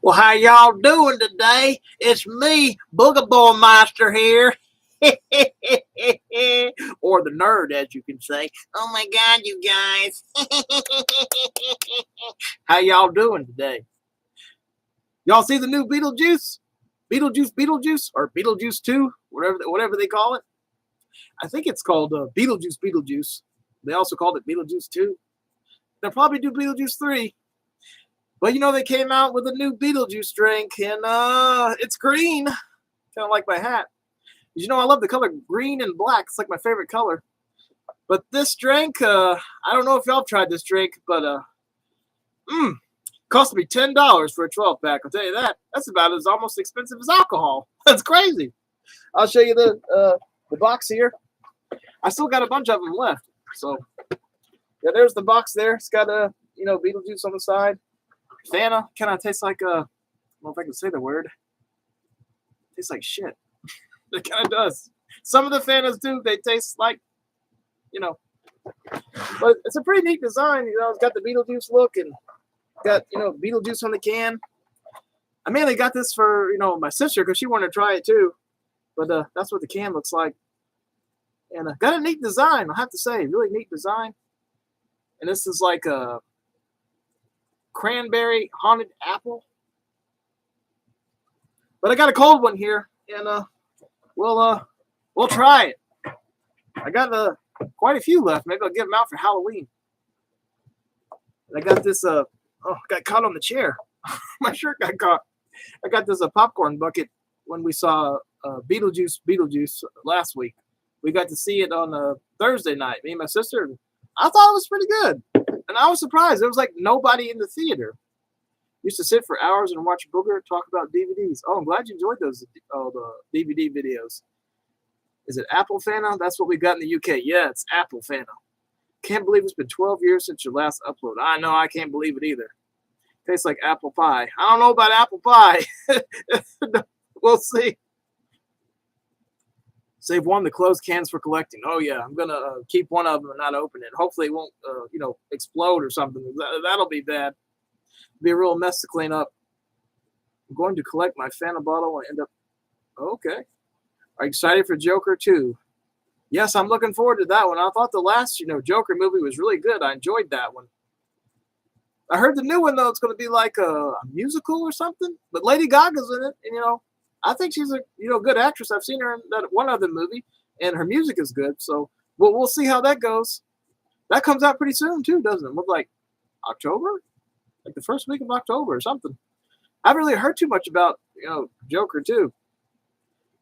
Well, how y'all doing today? It's me, Booger Boy Monster here. Or the nerd, as you can say. Oh my god, you guys. How y'all doing today? Y'all see the new Beetlejuice? Beetlejuice, or Beetlejuice 2, whatever they call it. I think it's called Beetlejuice. They also called it Beetlejuice 2. They'll probably do Beetlejuice 3. But they came out with a new Beetlejuice drink, and it's green, kind of like my hat. I love the color green and black. It's like my favorite color. But this drink, I don't know if y'all tried this drink, but cost me $10 for a 12-pack. I'll tell you that. That's about as almost expensive as alcohol. That's crazy. I'll show you the box here. I still got a bunch of them left. So yeah, there's the box there. It's got a Beetlejuice on the side. Fanta kind of tastes like I don't know if I can say the word. It tastes like shit. It kind of does. Some of the Fantas do. They taste like, but it's a pretty neat design. It's got the Beetlejuice look and got Beetlejuice on the can. I mainly got this for my sister because she wanted to try it too. But that's what the can looks like. And got a neat design. I have to say, really neat design. And this is like a cranberry haunted apple. But I got a cold one here, and we'll try it. I got quite a few left. Maybe I'll give them out for Halloween. And I got this got caught on the chair. My shirt got caught. I got this popcorn bucket when we saw Beetlejuice last week. We got to see it on a Thursday night. Me and my sister. I thought it was pretty good. And I was surprised. There was like nobody in the theater. Used to sit for hours and watch Booger talk about DVDs. Oh, I'm glad you enjoyed those the DVD videos. Is it Apple Fanta? That's what we got in the UK. Yeah, it's Apple Fanta. Can't believe it's been 12 years since your last upload. I know, I can't believe it either. Tastes like apple pie. I don't know about apple pie. We'll see. Save one of the closed cans for collecting. Oh yeah, I'm gonna keep one of them and not open it. Hopefully it won't, explode or something. That'll be bad. Be a real mess to clean up. I'm going to collect my Fanta bottle and end up. Okay. Are you excited for Joker 2? Yes, I'm looking forward to that one. I thought the last, Joker movie was really good. I enjoyed that one. I heard the new one though. It's going to be like a musical or something. But Lady Gaga's in it, and I think she's a good actress. I've seen her in that one other movie, and her music is good. So we'll see how that goes. That comes out pretty soon too, doesn't it? Look like October, like the first week of October or something. I haven't really heard too much about Joker 2.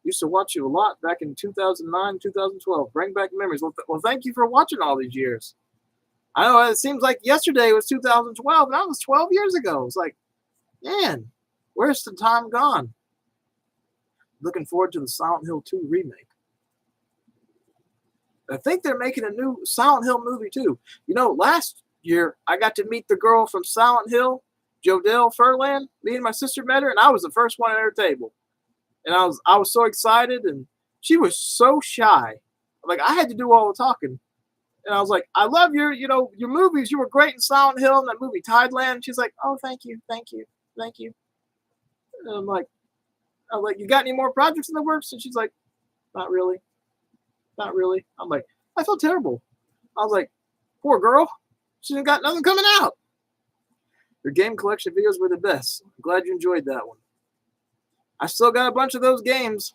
Used to watch you a lot back in 2009, 2012. Bring back memories. Well, thank you for watching all these years. I know it seems like yesterday was 2012, and that was 12 years ago. It's like, man, where's the time gone? Looking forward to the Silent Hill 2 remake. I think they're making a new Silent Hill movie too. Last year I got to meet the girl from Silent Hill, Jodelle Furlan. Me and my sister met her, and I was the first one at her table. And I was so excited, and she was so shy. Like I had to do all the talking. And I was like, I love your movies. You were great in Silent Hill and that movie Tideland. She's like, oh, thank you. And I'm like, you got any more projects in the works? And she's like, not really. I'm like, I feel terrible. I was like, poor girl. She's got nothing coming out. Your game collection videos were the best. I'm glad you enjoyed that one. I still got a bunch of those games.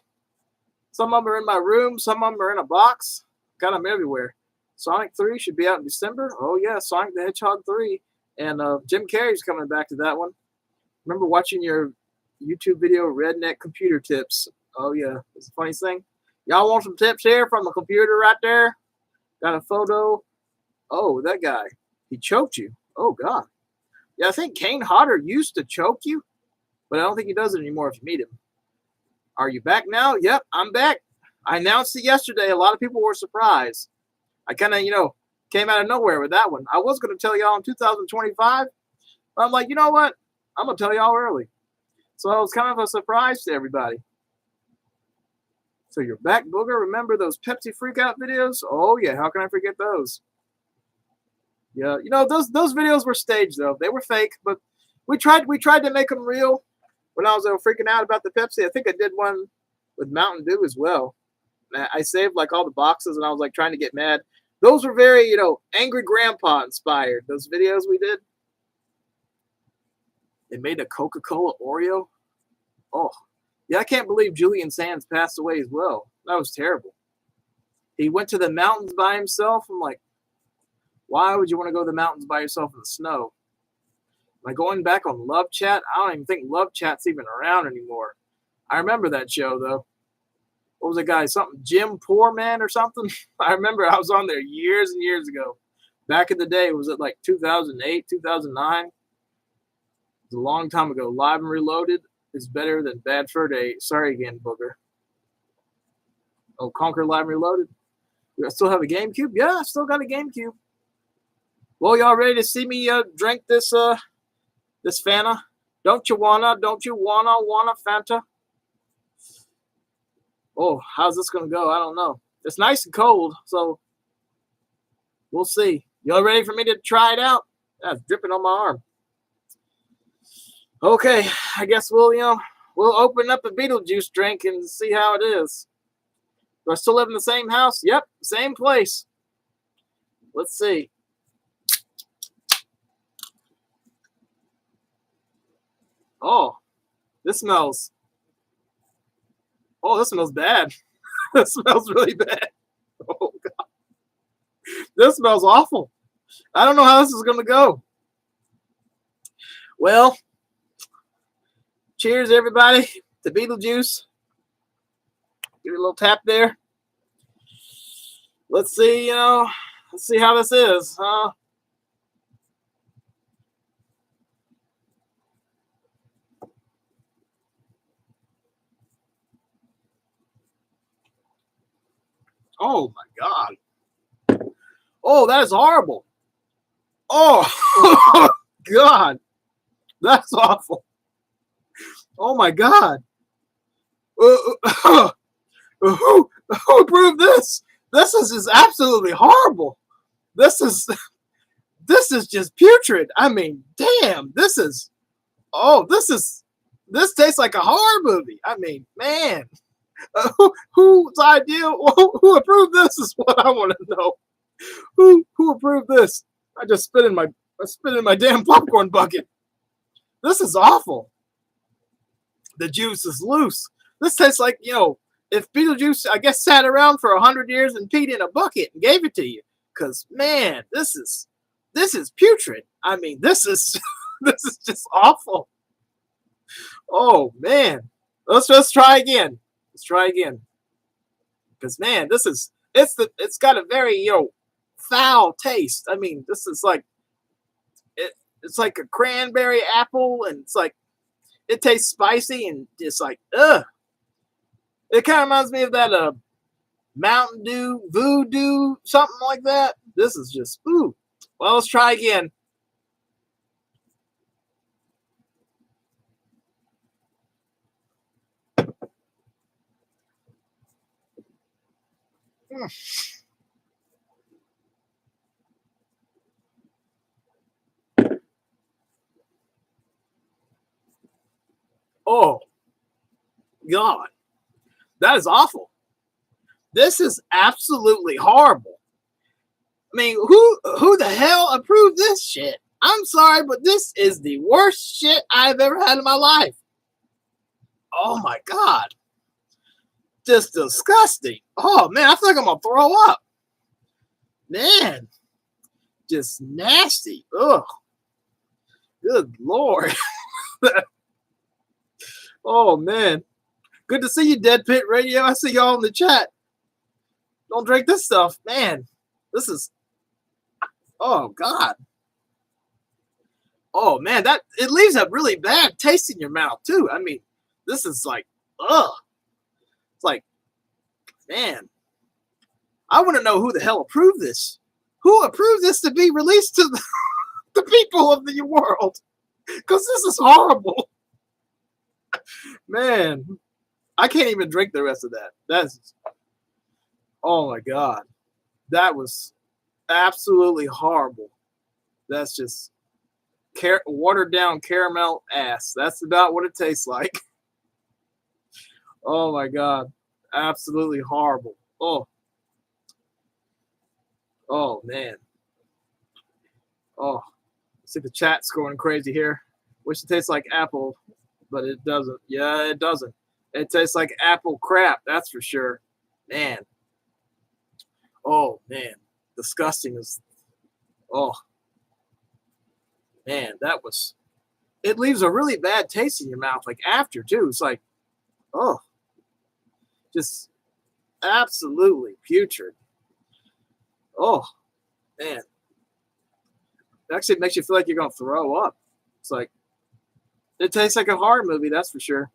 Some of them are in my room. Some of them are in a box. Got them everywhere. Sonic 3 should be out in December. Oh, yeah, Sonic the Hedgehog 3. And Jim Carrey's coming back to that one. Remember watching your YouTube video, Redneck Computer Tips. Oh, yeah. It's the funniest thing. Y'all want some tips here from the computer right there? Got a photo. Oh, that guy. He choked you. Oh, God. Yeah, I think Kane Hodder used to choke you, but I don't think he does it anymore if you meet him. Are you back now? Yep, I'm back. I announced it yesterday. A lot of people were surprised. I kind of, came out of nowhere with that one. I was going to tell y'all in 2025, but I'm like, you know what? I'm going to tell y'all early. So it was kind of a surprise to everybody. So you're back, Booger. Remember those Pepsi Freakout videos? Oh, yeah. How can I forget those? Yeah, those videos were staged, though. They were fake, but we tried to make them real. when I was freaking out about the Pepsi. I think I did one with Mountain Dew as well. I saved like all the boxes, and I was like trying to get mad. Those were very, angry grandpa inspired. Those videos we did. They made a Coca-Cola Oreo. Oh, yeah, I can't believe Julian Sands passed away as well. That was terrible. He went to the mountains by himself. I'm like, why would you want to go to the mountains by yourself in the snow? Like going back on Love Chat, I don't even think Love Chat's even around anymore. I remember that show though. What was the guy? Something Jim Poorman or something? I remember I was on there years and years ago. Back in the day, was it like 2008, 2009? It was a long time ago. Live and Reloaded is better than Bad Fur Day. Sorry again, Booger. Oh, Conquer Live and Reloaded. I still have a GameCube? Yeah, I still got a GameCube. Well, y'all ready to see me drink this this Fanta? Don't you wanna Fanta? Oh, how's this gonna go? I don't know. It's nice and cold, so we'll see. Y'all ready for me to try it out? That's dripping on my arm. Okay, I guess we'll open up a Beetlejuice drink and see how it is. Do I still live in the same house? Yep, same place. Let's see. Oh, this smells. Oh, this smells bad. This smells really bad. Oh, God. This smells awful. I don't know how this is going to go. Well, cheers, everybody, to Beetlejuice. Give it a little tap there. Let's see, let's see how this is. Oh, my God. Oh, that is horrible. Oh, God. That's awful. Oh, my God. Who approved this? This is just absolutely horrible. This is just putrid. I mean, damn, this tastes like a horror movie. I mean, man, whose idea? Who approved this is what I want to know. Who approved this? I just spit in my damn popcorn bucket. This is awful. The juice is loose. This tastes like, if Beetlejuice, I guess, sat around for 100 years and peed in a bucket and gave it to you. Because, man, this is putrid. I mean, this is this is just awful. Oh, man. Let's try again. Let's try again. Because, man, it's got a very, foul taste. I mean, this is like, it's like a cranberry apple, and it's like, it tastes spicy and just like, ugh. It kind of reminds me of that Mountain Dew, Voodoo, something like that. This is just, ooh. Well, let's try again. Oh, God. That is awful. This is absolutely horrible. I mean, who the hell approved this shit? I'm sorry, but this is the worst shit I've ever had in my life. Oh my God. Just disgusting. Oh man, I feel like I'm gonna throw up. Man. Just nasty. Ugh. Good Lord. Oh man. Good to see you, Dead Pit Radio. I see y'all in the chat. Don't drink this stuff. Man, this is, oh God. Oh man, it leaves a really bad taste in your mouth too. I mean, this is like, ugh. It's like, man, I want to know who the hell approved this. Who approved this to be released to the people of the world? Because this is horrible. Man, I can't even drink the rest of that. That's, oh my God. That was absolutely horrible. That's just, watered down caramel ass. That's about what it tastes like. Oh my god, absolutely horrible. Oh man. Oh, see the chat's going crazy here. Wish it tastes like apple, but it doesn't. Yeah, it doesn't. It tastes like apple crap. That's for sure. Man. Oh man, disgusting is. Oh man, that was. It leaves a really bad taste in your mouth, like after too. It's like, oh, just absolutely putrid. Oh man, it actually makes you feel like you're gonna throw up. It's like it tastes like a horror movie, that's for sure.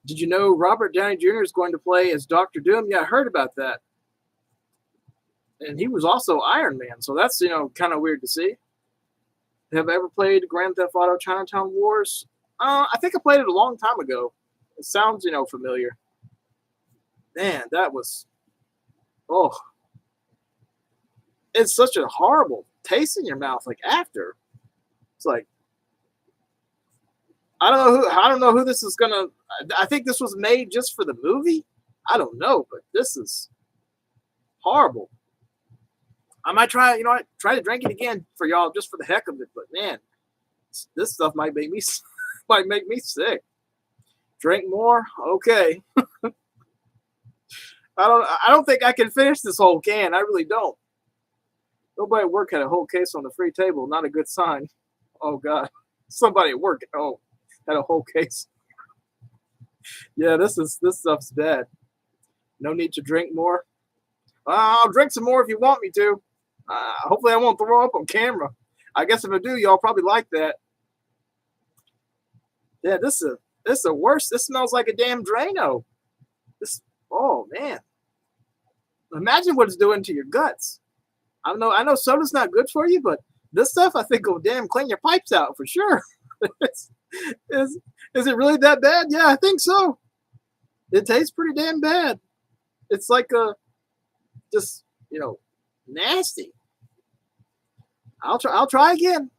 Did you know Robert Downey Jr. is going to play as Doctor Doom? Yeah, I heard about that. And he was also Iron Man, so that's kind of weird to see. Have I ever played Grand Theft Auto Chinatown Wars? I think I played it a long time ago. It sounds familiar. Man, that was it's such a horrible taste in your mouth. Like after, it's like I don't know who this is gonna. I think this was made just for the movie. I don't know, but this is horrible. I might try to drink it again for y'all just for the heck of it. But man, this stuff might make me sick. Drink more, okay. I don't think I can finish this whole can. I really don't. Nobody at work had a whole case on the free table. Not a good sign. Oh God, somebody at work had a whole case. Yeah, this stuff's bad. No need to drink more. I'll drink some more if you want me to. Hopefully I won't throw up on camera. I guess if I do, y'all probably like that. Yeah, this is the worst. This smells like a damn Drano. Oh man. Imagine what it's doing to your guts. I know soda's not good for you, but this stuff I think will damn clean your pipes out for sure. Is it really that bad? Yeah, I think so. It tastes pretty damn bad. It's like just nasty. I'll try again.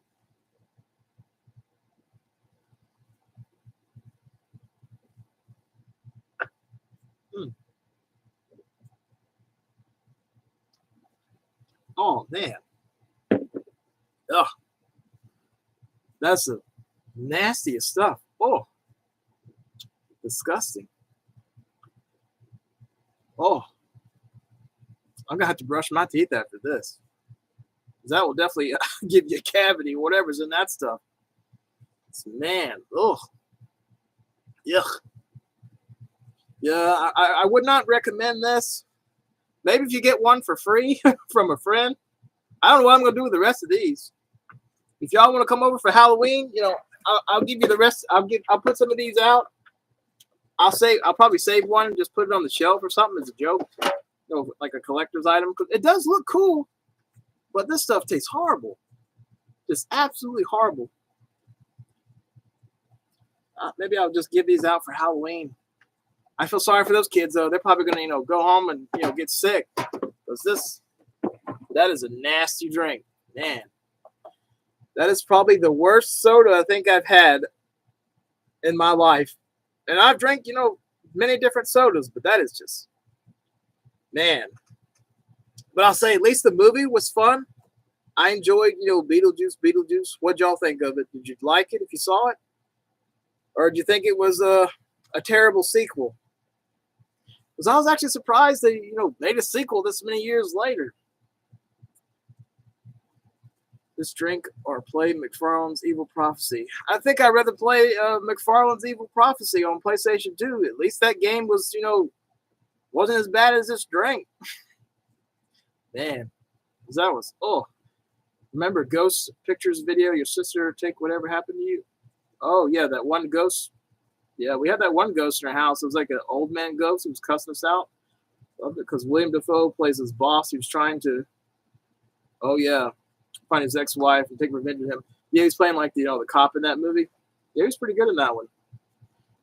Oh man. Ugh. That's the nastiest stuff. Oh. Disgusting. Oh. I'm gonna have to brush my teeth after this. That will definitely give you a cavity, whatever's in that stuff. Man, ugh. Yuck. Yeah, I would not recommend this. Maybe if you get one for free from a friend. I don't know what I'm gonna do with the rest of these. If y'all want to come over for Halloween, I'll give you the rest. I'll put some of these out. I'll probably save one and just put it on the shelf or something as a joke. Like a collector's item. It does look cool, but this stuff tastes horrible. Just absolutely horrible. Maybe I'll just give these out for Halloween. I feel sorry for those kids though. They're probably gonna go home and get sick because that is a nasty drink, man. That is probably the worst soda I think I've had in my life, and I've drank many different sodas, but that is just man. But I'll say at least the movie was fun. I enjoyed Beetlejuice. What'd y'all think of it? Did you like it if you saw it, or did you think it was a terrible sequel? Because I was actually surprised they made a sequel this many years later. This drink or play McFarlane's Evil Prophecy. I think I'd rather play McFarlane's Evil Prophecy on PlayStation 2. At least that game was wasn't as bad as this drink. Man, that was remember Ghost Pictures video? Your sister take whatever happened to you. Oh yeah, that one ghost. Yeah, we had that one ghost in our house. It was like an old man ghost who was cussing us out. Because William Dafoe plays his boss. He was trying to, find his ex-wife and take revenge on him. Yeah, he's playing like the cop in that movie. Yeah, he's pretty good in that one.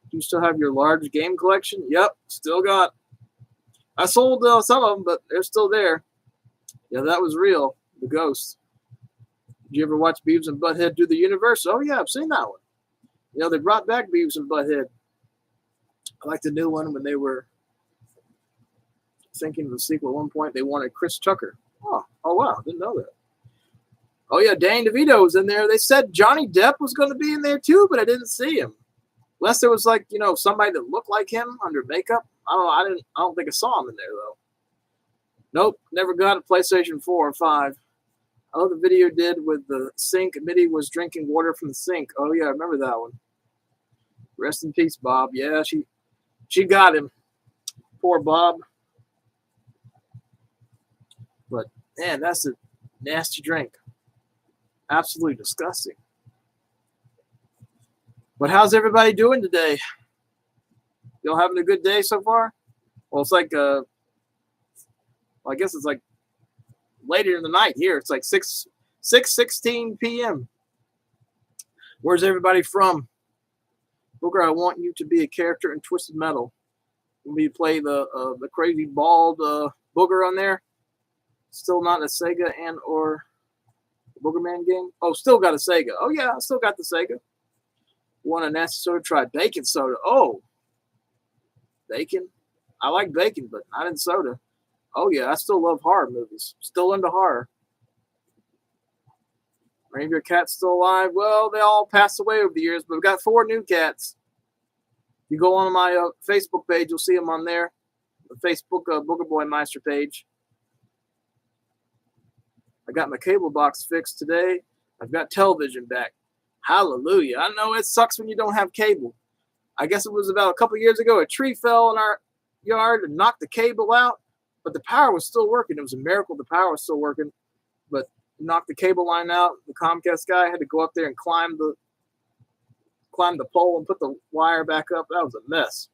Do you still have your large game collection? Yep, still got. I sold some of them, but they're still there. Yeah, that was real. The ghost. Did you ever watch Beavis and Butthead Do the Universe? Oh, yeah, I've seen that one. You know, they brought back Beavis and Butthead. I like the new one when they were thinking of the sequel at one point. They wanted Chris Tucker. Oh wow, didn't know that. Oh, yeah, Danny DeVito was in there. They said Johnny Depp was going to be in there, too, but I didn't see him. Unless there was, like, you know, somebody that looked like him under makeup. I don't know. I don't think I saw him in there, though. Nope, never got a PlayStation 4 or 5. I love the video you did with the sink. Mitty was drinking water from the sink. Oh, yeah, I remember that one. Rest in peace, Bob. Yeah, she got him. Poor Bob. But, man, that's a nasty drink. Absolutely disgusting. But how's everybody doing today? Y'all having a good day so far? Well, it's like, well, I guess it's like later in the night here. It's like 6:16 p.m. Where's everybody from? Booger, I want you to be a character in Twisted Metal. When we play the crazy bald Booger on there. Still not a Sega and or Boogerman game. Oh, still got a Sega. Oh, yeah, I still got the Sega. Want a nasty soda? Try bacon soda. Oh, bacon. I like bacon, but not in soda. Oh, yeah, I still love horror movies. Still into horror. Are any of your cats still alive? Well, they all passed away over the years, but we've got 4 new cats. You go on my Facebook page, you'll see them on there. The Facebook Booger Boy Meister page. I got my cable box fixed today. I've got television back. Hallelujah. I know it sucks when you don't have cable. I guess it was about a couple years ago. A tree fell in our yard and knocked the cable out, but the power was still working. It was a miracle the power was still working, but knocked the cable line out. The Comcast guy had to go up there and climb the pole and put the wire back up. That was a mess.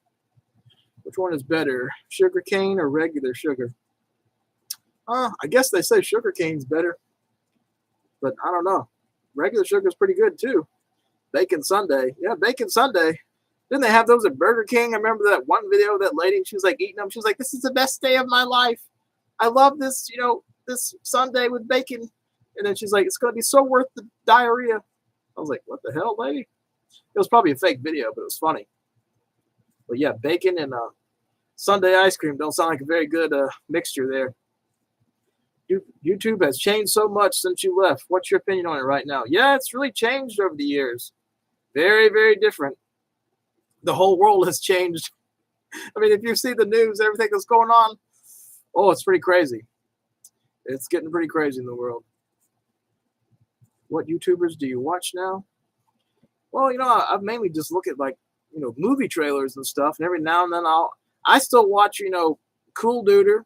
Which one is better, sugar cane or regular sugar? I guess they say sugar cane's better, but I don't know. Regular sugar is pretty good, too. Bacon sundae. Yeah, bacon sundae. Didn't they have those at Burger King? I remember that one video of that lady. She was, like, eating them. She was like, this is the best day of my life. I love this, you know, this sundae with bacon. And then she's like, it's going to be so worth the diarrhea. I was like, what the hell, lady? It was probably a fake video, but it was funny. But, yeah, bacon and sundae ice cream don't sound like a very good mixture there. YouTube has changed so much since you left. What's your opinion on it right now? Yeah, it's really changed over the years. Very, very different. The whole world has changed. I mean, if you see the news, everything that's going on, oh, it's pretty crazy. It's getting pretty crazy in the world. What YouTubers do you watch now? Well, you know, I mainly just look at, like, you know, movie trailers and stuff, and every now and then I still watch, you know, Cool Duder.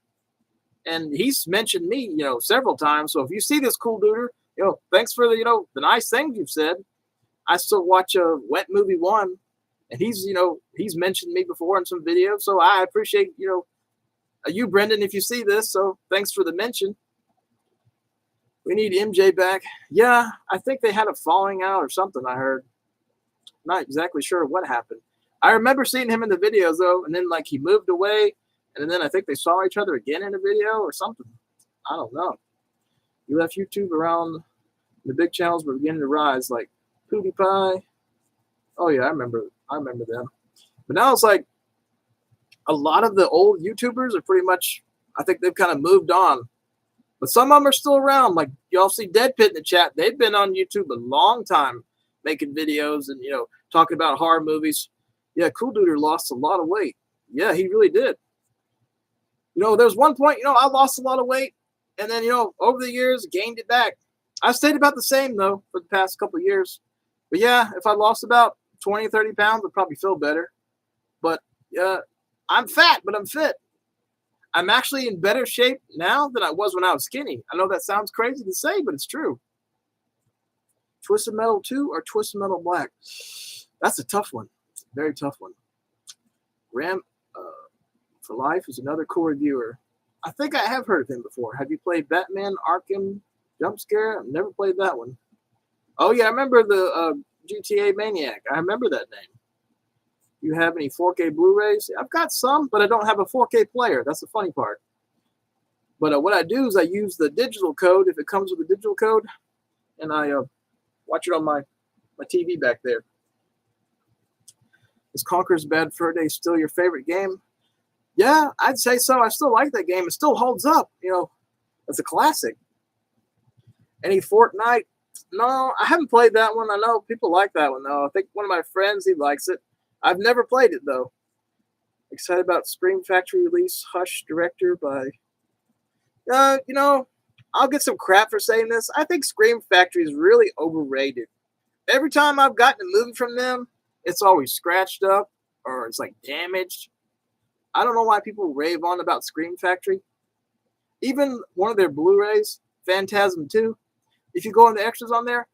And he's mentioned me, you know, several times. So if you see this Cool Duder, you know, thanks for the, you know, the nice things you've said. I still watch Wet Movie 1, and he's, you know, he's mentioned me before in some videos. So I appreciate, you know, you, Brendan, if you see this. So thanks for the mention. We need MJ back. Yeah, I think they had a falling out or something, I heard. Not exactly sure what happened. I remember seeing him in the videos, though, and then, like, he moved away. And then I think they saw each other again in a video or something. I don't know. You left YouTube around the big channels were beginning to rise, like PewDiePie. Oh yeah, I remember them. But now it's like a lot of the old YouTubers are pretty much, I think they've kind of moved on. But some of them are still around. Like y'all see Dead Pit in the chat. They've been on YouTube a long time making videos and, you know, talking about horror movies. Yeah, Cool Duder lost a lot of weight. Yeah, he really did. You know, there's one point, you know, I lost a lot of weight, and then, you know, over the years, gained it back. I've stayed about the same, though, for the past couple of years. But, yeah, if I lost about 20, 30 pounds, I'd probably feel better. But I'm fat, but I'm fit. I'm actually in better shape now than I was when I was skinny. I know that sounds crazy to say, but it's true. Twisted Metal 2 or Twisted Metal Black? That's a tough one. Very tough one. Ram for Life is another cool reviewer. I think I have heard of him before. Have you played Batman Arkham Jump Scare? I've never played that one. Oh, yeah, I remember the GTA Maniac. I remember that name. You have any 4K Blu-rays? I've got some, but I don't have a 4K player. That's the funny part. But what I do is I use the digital code, if it comes with a digital code, and I watch it on my TV back there. Is Conker's Bad Fur Day still your favorite game? Yeah, I'd say so. I still like that game. It still holds up. It's a classic. Any Fortnite? No, I haven't played that one. I know people like that one though. I think one of my friends, he likes it. I've never played it though. Excited about Scream Factory release. Hush director by. I'll get some crap for saying this. I think Scream Factory is really overrated. Every time I've gotten a movie from them, it's always scratched up or it's like damaged. I don't know why people rave on about Scream Factory. Even one of their Blu-rays, Phantasm 2, if you go on the extras on there,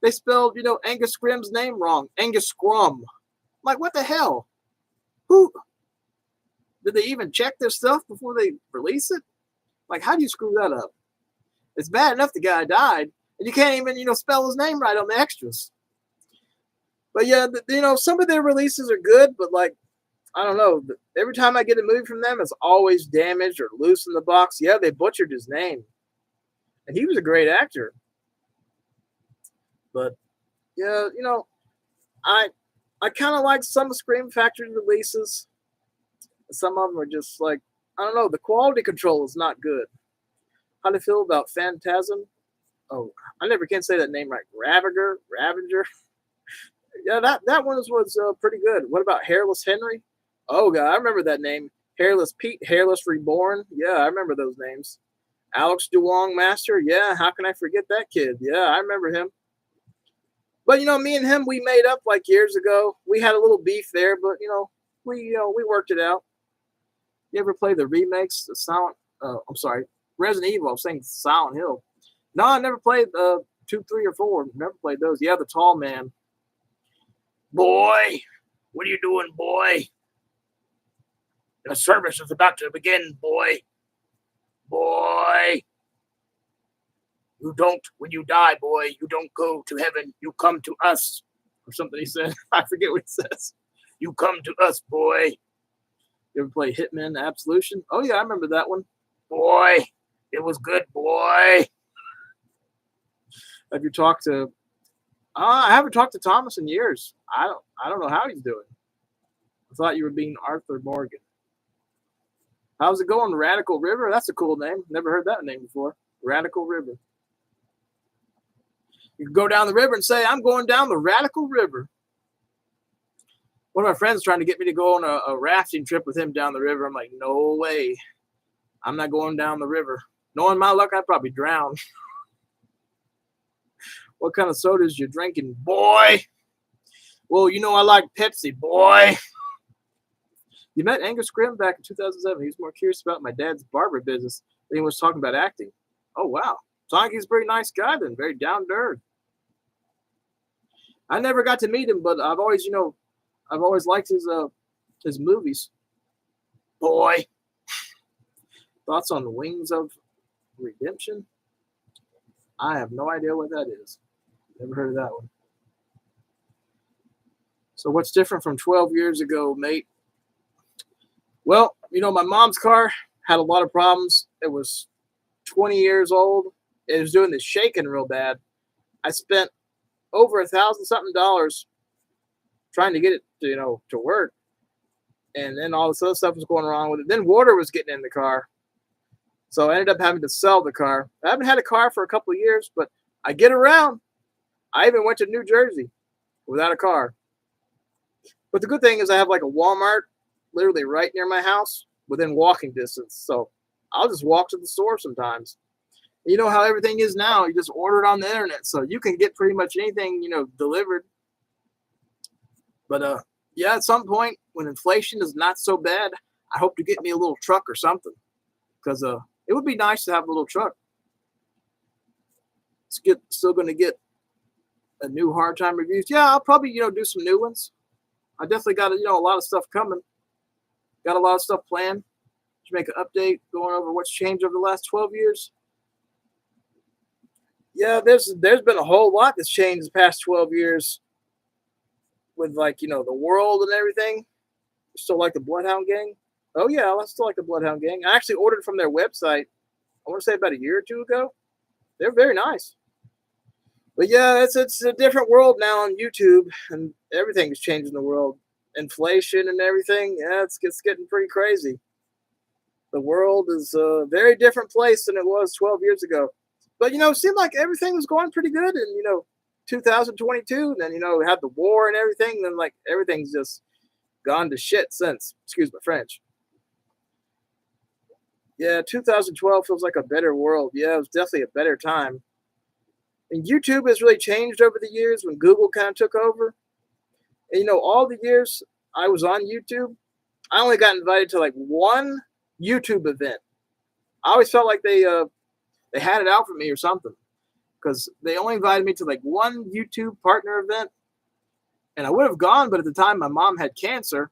they spelled, Angus Scrimm's name wrong. Angus Scrum. I'm like, what the hell? Who? Did they even check their stuff before they release it? Like, how do you screw that up? It's bad enough the guy died, and you can't even, spell his name right on the extras. But yeah, some of their releases are good, but like, I don't know. Every time I get a movie from them, it's always damaged or loose in the box. Yeah, they butchered his name. And he was a great actor. But yeah, I kind of like some Scream Factory releases. Some of them are just like, I don't know, the quality control is not good. How do you feel about Phantasm? Oh, I never can say that name right. Ravager. Yeah, that one was pretty good. What about Hairless Henry? Oh, God, I remember that name. Hairless Pete, Hairless Reborn. Yeah, I remember those names. Alex DeWong Master. Yeah, how can I forget that kid? Yeah, I remember him. But, me and him, we made up like years ago. We had a little beef there, but, we worked it out. You ever play the remakes, Resident Evil. I'm saying Silent Hill. No, I never played 2, 3, or 4. Never played those. Yeah, the tall man. Boy, what are you doing, boy? The service is about to begin, boy. Boy. When you die, boy, you don't go to heaven. You come to us. Or something he said. I forget what he says. You come to us, boy. You ever play Hitman Absolution? Oh, yeah, I remember that one. Boy, it was good, boy. Have you talked to... I haven't talked to Thomas in years. I don't know how he's doing. I thought you were being Arthur Morgan. How's it going, Radical River? That's a cool name. Never heard that name before. Radical River. You can go down the river and say, I'm going down the Radical River. One of my friends trying to get me to go on a rafting trip with him down the river. I'm like, no way. I'm not going down the river. Knowing my luck, I'd probably drown. What kind of sodas you drinking, boy? Well, I like Pepsi, boy. You met Angus Grimm back in 2007. He was more curious about my dad's barber business than he was talking about acting. Oh, wow. Sounds like he's a pretty nice guy then. Very down to earth. I never got to meet him, but I've always liked his movies. Boy. Thoughts on the Wings of Redemption? I have no idea what that is. Never heard of that one. So what's different from 12 years ago, mate? Well, my mom's car had a lot of problems. It was 20 years old. It was doing the shaking real bad. I spent over $1,000-something trying to get it to work. And then all this other stuff was going wrong with it. Then water was getting in the car. So I ended up having to sell the car. I haven't had a car for a couple of years, but I get around. I even went to New Jersey without a car. But the good thing is I have like a Walmart literally right near my house within walking distance. So I'll just walk to the store sometimes. You know how everything is now. You just order it on the internet. So you can get pretty much anything, delivered. But yeah, at some point when inflation is not so bad, I hope to get me a little truck or something. Because it would be nice to have a little truck. Still going to get a new Hard Time reviews. Yeah, I'll probably, do some new ones. I definitely got, a lot of stuff coming. Got a lot of stuff planned. To make an update going over what's changed over the last 12 years. Yeah, there's been a whole lot that's changed the past 12 years with the world and everything. Still like the Bloodhound Gang? Oh yeah, I still like the Bloodhound Gang. I actually ordered from their website, I want to say about a year or two ago. They're very nice. But yeah, it's a different world now on YouTube, and everything's changing the world. Inflation and everything. Yeah, it's getting pretty crazy. The world is a very different place than it was 12 years ago. But it seemed like everything was going pretty good in 2022. And then we had the war and everything. And then like everything's just gone to shit since. Excuse my French. Yeah, 2012 feels like a better world. Yeah, it was definitely a better time. And YouTube has really changed over the years when Google kind of took over. And all the years I was on YouTube, I only got invited to like one YouTube event. I always felt like they had it out for me or something because they only invited me to like one YouTube partner event, and I would have gone, but at the time my mom had cancer,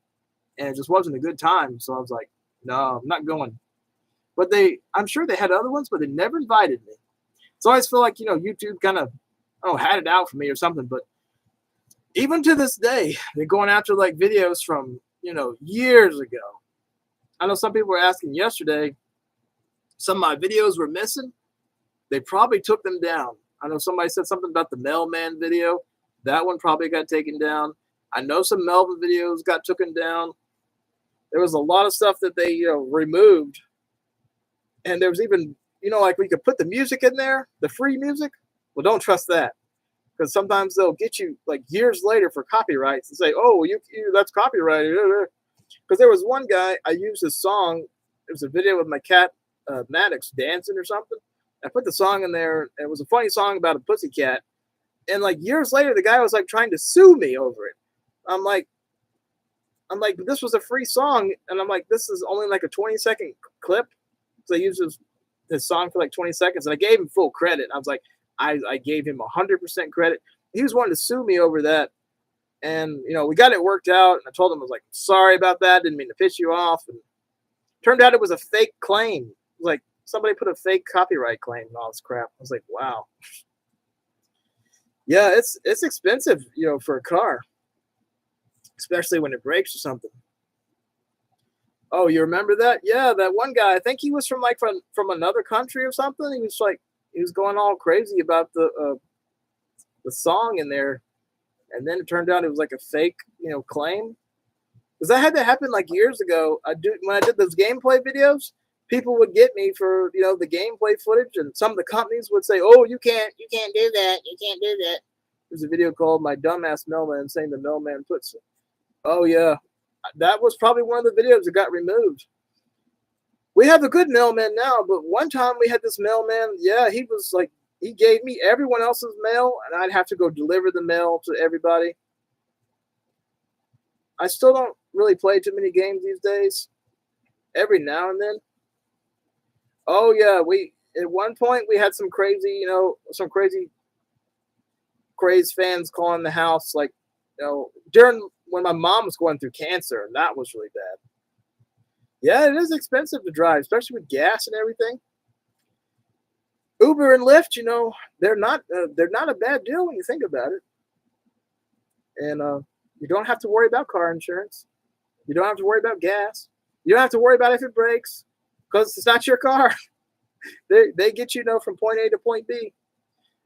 and it just wasn't a good time. So I was like, no, I'm not going. But I'm sure they had other ones, but they never invited me. So I always feel like YouTube kind of had it out for me or something. But even to this day, they're going after like videos from years ago. I know some people were asking yesterday. Some of my videos were missing. They probably took them down. I know somebody said something about the mailman video. That one probably got taken down. I know some Melvin videos got taken down. There was a lot of stuff that they removed. And there was even, like we could put the music in there, the free music. Well, don't trust that. Because sometimes they'll get you like years later for copyrights and say, oh, you that's copyrighted. Because there was one guy, I used his song. It was a video with my cat, Maddox, dancing or something. I put the song in there. And it was a funny song about a pussycat. And like years later, the guy was like trying to sue me over it. I'm like, this was a free song. And I'm like, this is only like a 20-second clip. So I used his song for like 20 seconds. And I gave him full credit. I was like, I gave him 100% credit. He was wanting to sue me over that. And, we got it worked out. And I told him, I was like, sorry about that. Didn't mean to piss you off. And turned out it was a fake claim. It was like somebody put a fake copyright claim and all this crap. I was like, wow. Yeah, it's expensive, for a car, especially when it breaks or something. Oh, you remember that? Yeah, that one guy. I think he was from another country or something. He was going all crazy about the song in there, and then it turned out it was like a fake, claim. Because that had to happen like years ago. When I did those gameplay videos, people would get me for the gameplay footage, and some of the companies would say, "Oh, you can't do that. You can't do that." There's a video called "My Dumbass Mailman" saying the mailman puts it. Oh yeah, that was probably one of the videos that got removed. We have a good mailman now, but one time we had this mailman. Yeah, he was like, he gave me everyone else's mail, and I'd have to go deliver the mail to everybody. I still don't really play too many games these days. Every now and then. Oh yeah, at one point we had some crazy, crazed fans calling the house, like, during when my mom was going through cancer, and that was really bad. Yeah, it is expensive to drive, especially with gas and everything. Uber and Lyft, they're not a bad deal when you think about it. And you don't have to worry about car insurance. You don't have to worry about gas. You don't have to worry about if it breaks because it's not your car. They get you from point A to point B.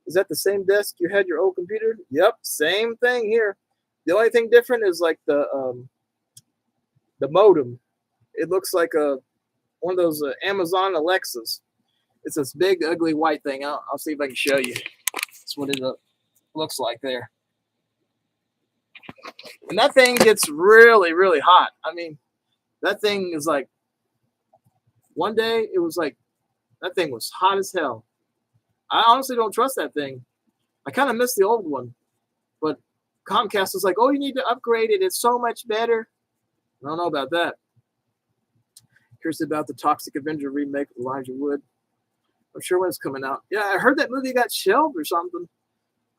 Is that the same desk you had your old computer? Yep, same thing here. The only thing different is like the modem. It looks like one of those Amazon Alexas. It's this big, ugly white thing. I'll see if I can show you. That's what it looks like there. And that thing gets really, really hot. I mean, that thing is like, one day it was like, that thing was hot as hell. I honestly don't trust that thing. I kind of miss the old one. But Comcast was like, oh, you need to upgrade it. It's so much better. I don't know about that. Here's about the Toxic Avenger remake with Elijah Wood. I'm sure when it's coming out. Yeah, I heard that movie got shelved or something.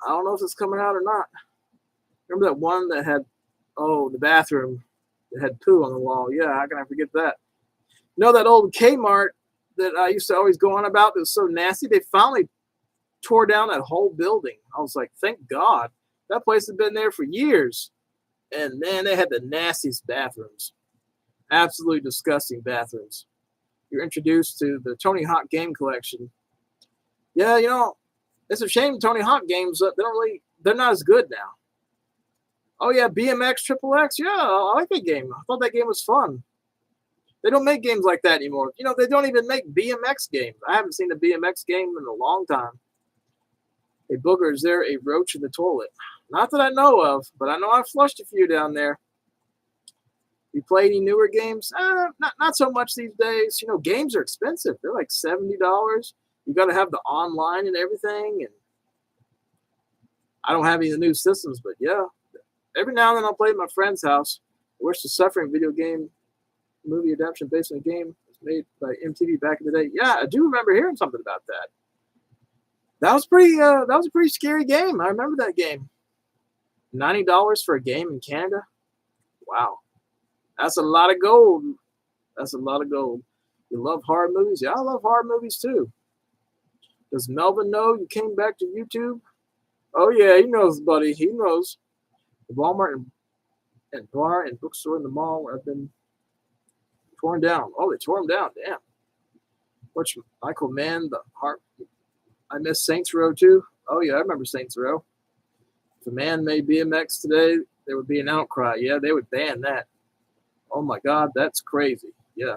I don't know if it's coming out or not. Remember that one that had, the bathroom that had poo on the wall? Yeah, how can I forget that? That old Kmart that I used to always go on about that was so nasty? They finally tore down that whole building. I was like, thank God. That place had been there for years. And man, they had the nastiest bathrooms. Absolutely disgusting bathrooms. You're introduced to the Tony Hawk game collection. Yeah, It's a shame Tony Hawk games, they're not as good now. Oh yeah, BMX Triple X. Yeah, I like that game. I thought that game was fun. They don't make games like that anymore. You know, they don't even make BMX games. I haven't seen a BMX game in a long time. Hey, Booger, is there a roach in the toilet? Not that I know of, but I know I've flushed a few down there. You play any newer games? Not so much these days. You know, games are expensive. They're like $70. You got to have the online and everything. And I don't have any of the new systems, but yeah, every now and then I'll play at my friend's house. Wish the Suffering video game movie adaptation based on a game was made by MTV back in the day. Yeah, I do remember hearing something about that. That was a pretty scary game. I remember that game. $90 for a game in Canada? Wow. That's a lot of gold. That's a lot of gold. You love horror movies? Yeah, I love horror movies too. Does Melvin know you came back to YouTube? Oh yeah, he knows, buddy. He knows. The Walmart and bar and bookstore in the mall have been torn down. Oh, they tore them down. Damn. Which Michael Mann, the heart. I miss Saints Row too. Oh yeah, I remember Saints Row. If a man made BMX today, there would be an outcry. Yeah, they would ban that. Oh my God, that's crazy. Yeah.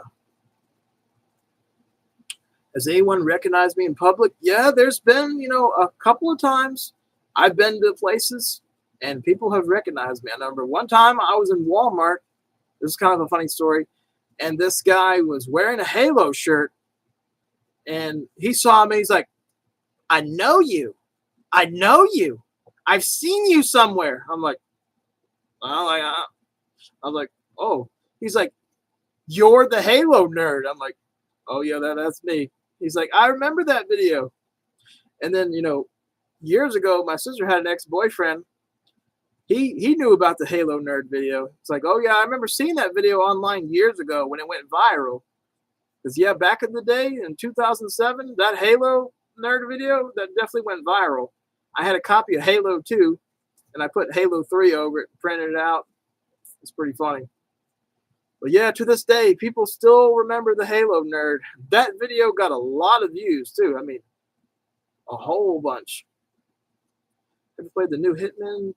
Has anyone recognized me in public? Yeah, there's been, a couple of times I've been to places and people have recognized me. I remember one time I was in Walmart. This is kind of a funny story. And this guy was wearing a Halo shirt and he saw me. He's like, I know you. I know you. I've seen you somewhere. I'm like, oh. He's like, you're the Halo nerd. I'm like, oh yeah, that's me. He's like, I remember that video. And then, years ago, my sister had an ex-boyfriend. He knew about the Halo nerd video. It's like, oh yeah, I remember seeing that video online years ago when it went viral. Because yeah, back in the day in 2007, that Halo nerd video, that definitely went viral. I had a copy of Halo 2, and I put Halo 3 over it and printed it out. It's pretty funny. But yeah, to this day, people still remember the Halo nerd. That video got a lot of views, too. I mean, a whole bunch. Have you played the new Hitman?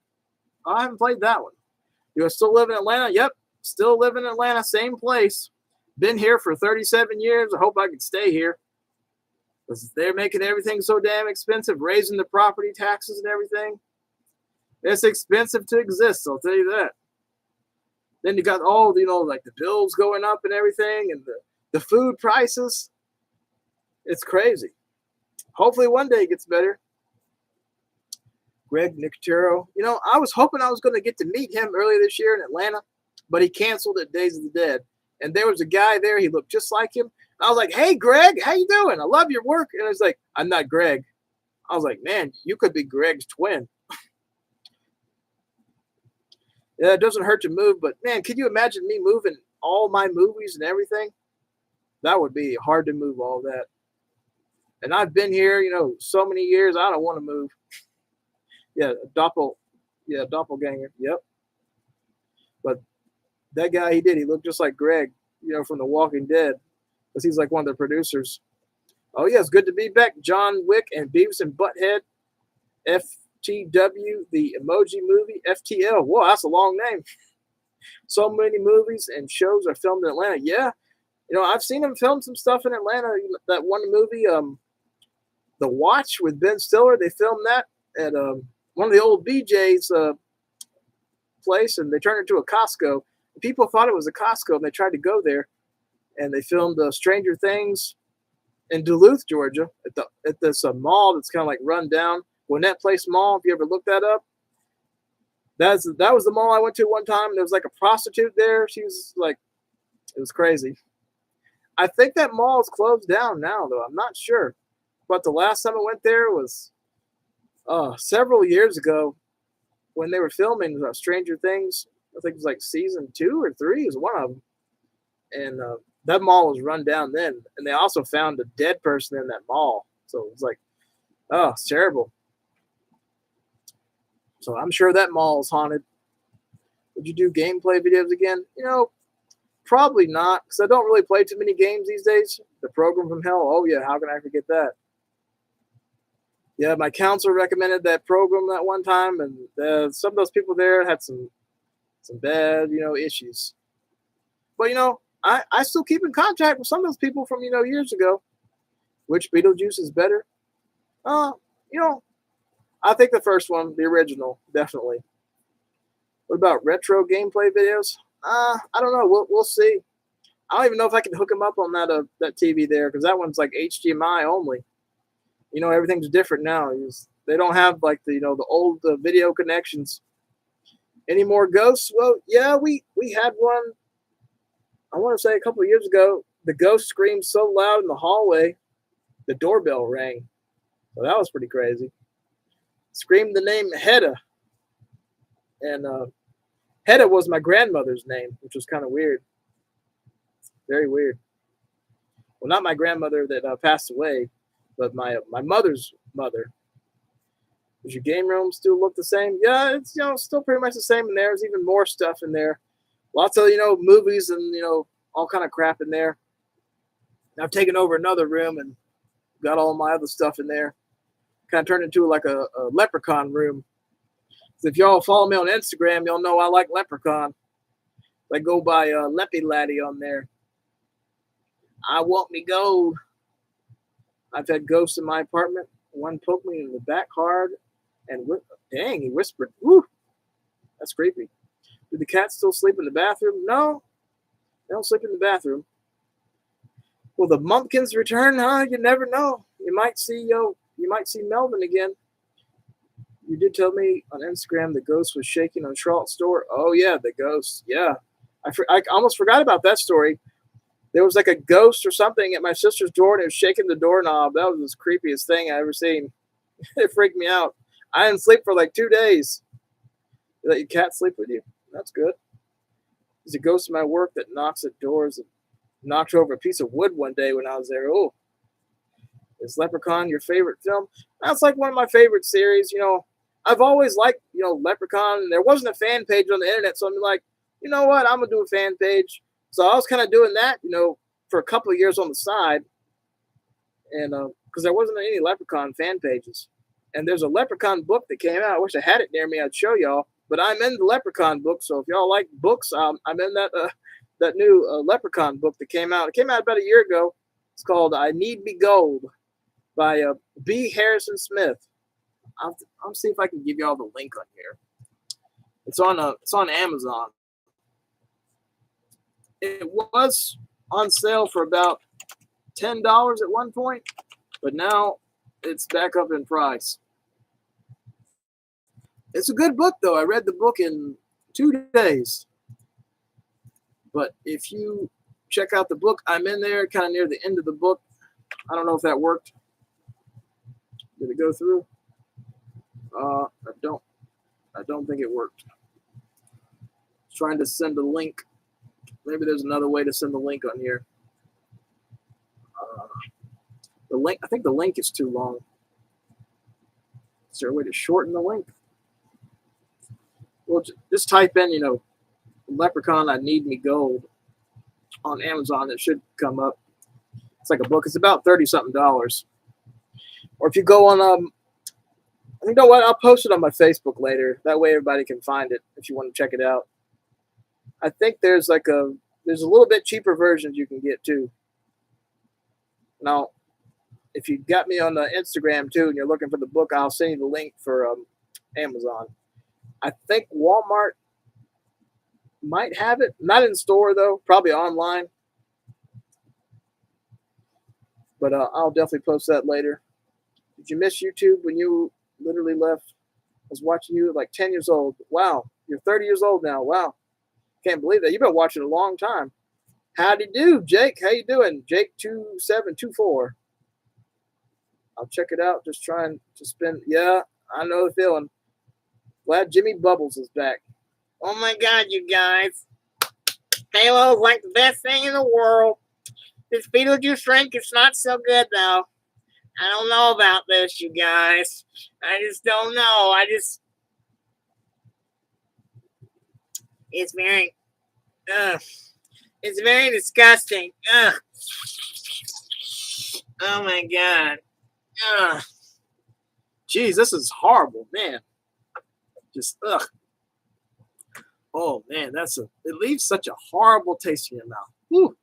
Oh, I haven't played that one. You still live in Atlanta? Yep, still live in Atlanta, same place. Been here for 37 years. I hope I can stay here. Because they're making everything so damn expensive, raising the property taxes and everything. It's expensive to exist, I'll tell you that. Then you got all, like the bills going up and everything, and the food prices. It's crazy. Hopefully one day it gets better. Greg Nicotero. I was hoping I was going to get to meet him earlier this year in Atlanta, but he canceled at Days of the Dead. And there was a guy there. He looked just like him. I was like, hey, Greg, how you doing? I love your work. And I was like, I'm not Greg. I was like, man, you could be Greg's twin. Yeah, it doesn't hurt to move, but man, could you imagine me moving all my movies and everything? That would be hard to move all that. And I've been here, so many years. I don't want to move. Yeah, doppelganger. Yep. But that guy, he did. He looked just like Greg, from The Walking Dead, because he's like one of the producers. Oh yeah, it's good to be back. John Wick and Beavis and Butthead. FTW, the Emoji Movie, FTL. Whoa, that's a long name. So many movies and shows are filmed in Atlanta. Yeah, I've seen them film some stuff in Atlanta. That one movie, The Watch with Ben Stiller, they filmed that at one of the old BJ's place, and they turned it into a Costco. People thought it was a Costco, and they tried to go there, and they filmed Stranger Things in Duluth, Georgia, at this mall that's kind of like run down. Gwinnett Place Mall, if you ever looked that up. That was the mall I went to one time. There was like a prostitute there. She was like, it was crazy. I think that mall is closed down now, though. I'm not sure. But the last time I went there was several years ago when they were filming Stranger Things. I think it was like season 2 or 3 is one of them. And that mall was run down then. And they also found a dead person in that mall. So it was like, oh, it's terrible. So I'm sure that mall is haunted. Would you do gameplay videos again? Probably not, because I don't really play too many games these days. The Program from Hell, oh yeah, how can I forget that? Yeah, my counselor recommended that program that one time, and some of those people there had some bad, issues. But I still keep in contact with some of those people from years ago. Which Beetlejuice is better? Uh, you know, I think the first one, the original, definitely. What about retro gameplay videos? I don't know. We'll see. I don't even know if I can hook them up on that TV there because that one's like HDMI only. Everything's different now. They don't have like the old video connections. Any more ghosts? Well, yeah, we had one. I want to say a couple of years ago. The ghost screamed so loud in the hallway, the doorbell rang. So that was pretty crazy. Screamed the name Hedda, and Hedda was my grandmother's name, which was kind of weird. Very weird. Well, not my grandmother that passed away, but my mother's mother. Does your game room still look the same? Yeah, it's still pretty much the same in there. There's even more stuff in there. Lots of movies and all kind of crap in there. I've taken over another room and got all my other stuff in there. Kind of turned into like a Leprechaun room. So if y'all follow me on Instagram, y'all know I like Leprechaun. I go by Leppy Laddie on there. I want me gold. I've had ghosts in my apartment. One poked me in the back hard, and dang, he whispered. Woo, that's creepy. Do the cats still sleep in the bathroom? No, they don't sleep in the bathroom. Will the Mumpkins return? Huh? You never know. You might see Melvin again. You did tell me on Instagram the ghost was shaking on Charlotte's door. Oh yeah, the ghost. Yeah, I almost forgot about that story. There was like a ghost or something at my sister's door, and it was shaking the doorknob. That was the creepiest thing I ever seen. It freaked me out. I didn't sleep for like 2 days. You let your cat sleep with you? That's good. There's a ghost in my work that knocks at doors and knocked over a piece of wood one day when I was there. Oh, is Leprechaun your favorite film? That's like one of my favorite series. I've always liked, Leprechaun. And there wasn't a fan page on the internet, so I'm like, you know what? I'm going to do a fan page. So I was kind of doing that, for a couple of years on the side. And because there wasn't any Leprechaun fan pages. And there's a Leprechaun book that came out. I wish I had it near me. I'd show y'all. But I'm in the Leprechaun book. So if y'all like books, I'm in that new Leprechaun book that came out. It came out about a year ago. It's called I Need Me Gold by B. Harrison Smith. I'll see if I can give y'all the link on here. It's on Amazon. It was on sale for about $10 at one point, but now it's back up in price. It's a good book, though. I read the book in 2 days. But if you check out the book, I'm in there kind of near the end of the book. I don't know if that worked. Did it go through? I don't think it worked. Trying to send a link. Maybe there's another way to send the link on here. The link. I think the link is too long. Is there a way to shorten the link? Well, just type in, Leprechaun, I Need Me Gold on Amazon. It should come up. It's like a book. It's about $30-something. Or if you go on, you know what? I'll post it on my Facebook later. That way everybody can find it if you want to check it out. I think there's a little bit cheaper versions you can get too. Now, if you got me on Instagram too and you're looking for the book, I'll send you the link for Amazon. I think Walmart might have it. Not in store though, probably online. But I'll definitely post that later. Did you miss YouTube when you literally left? I was watching you at like 10 years old. Wow, you're 30 years old now. Wow, can't believe that. You've been watching a long time. Howdy do, Jake. How you doing? Jake2724. I'll check it out. Just trying to spin. Yeah, I know the feeling. Glad Jimmy Bubbles is back. Oh my God, you guys. Halo's like the best thing in the world. This Beetlejuice Drink is not so good, though. I don't know about this, you guys. I just don't know. It's very, it's very disgusting. Oh my God. Jeez, this is horrible, man. Just ugh. Oh man, it leaves such a horrible taste in your mouth. Whew.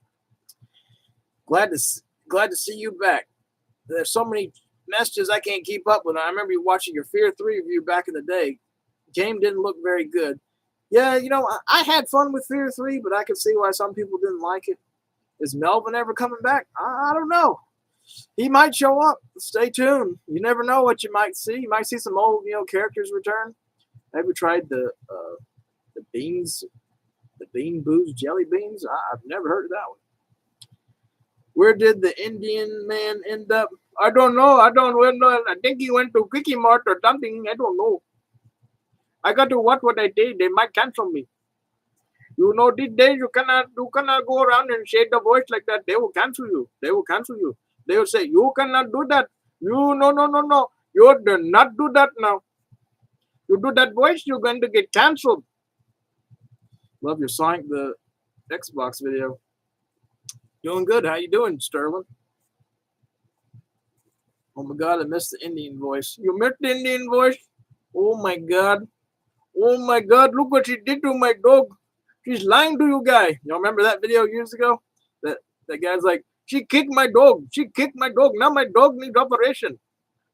Glad to see you back. There's so many messages I can't keep up with. I remember you watching your Fear 3 review back in the day. Game didn't look very good. Yeah, I had fun with Fear 3, but I could see why some people didn't like it. Is Melvin ever coming back? I don't know. He might show up. Stay tuned. You never know what you might see. You might see some old, characters return. Have you tried the beans, the bean booze jelly beans? I've never heard of that one. Where did the Indian man end up? I don't know. I don't know. I think he went to Quickie Mart or something. I don't know. I got to watch what I did. They might cancel me. These days you cannot go around and shade the voice like that. They will cancel you. They will cancel you. They will say, you cannot do that. No. You do not do that now. You do that voice, you're going to get canceled. Love your Sonic the Xbox video. Doing good. How you doing, Sterling? Oh my God, I missed the Indian voice. You missed the Indian voice? Oh my God. Oh my God, look what she did to my dog. She's lying to you, guy. You remember that video years ago? That guy's like, she kicked my dog. She kicked my dog. Now my dog needs operation.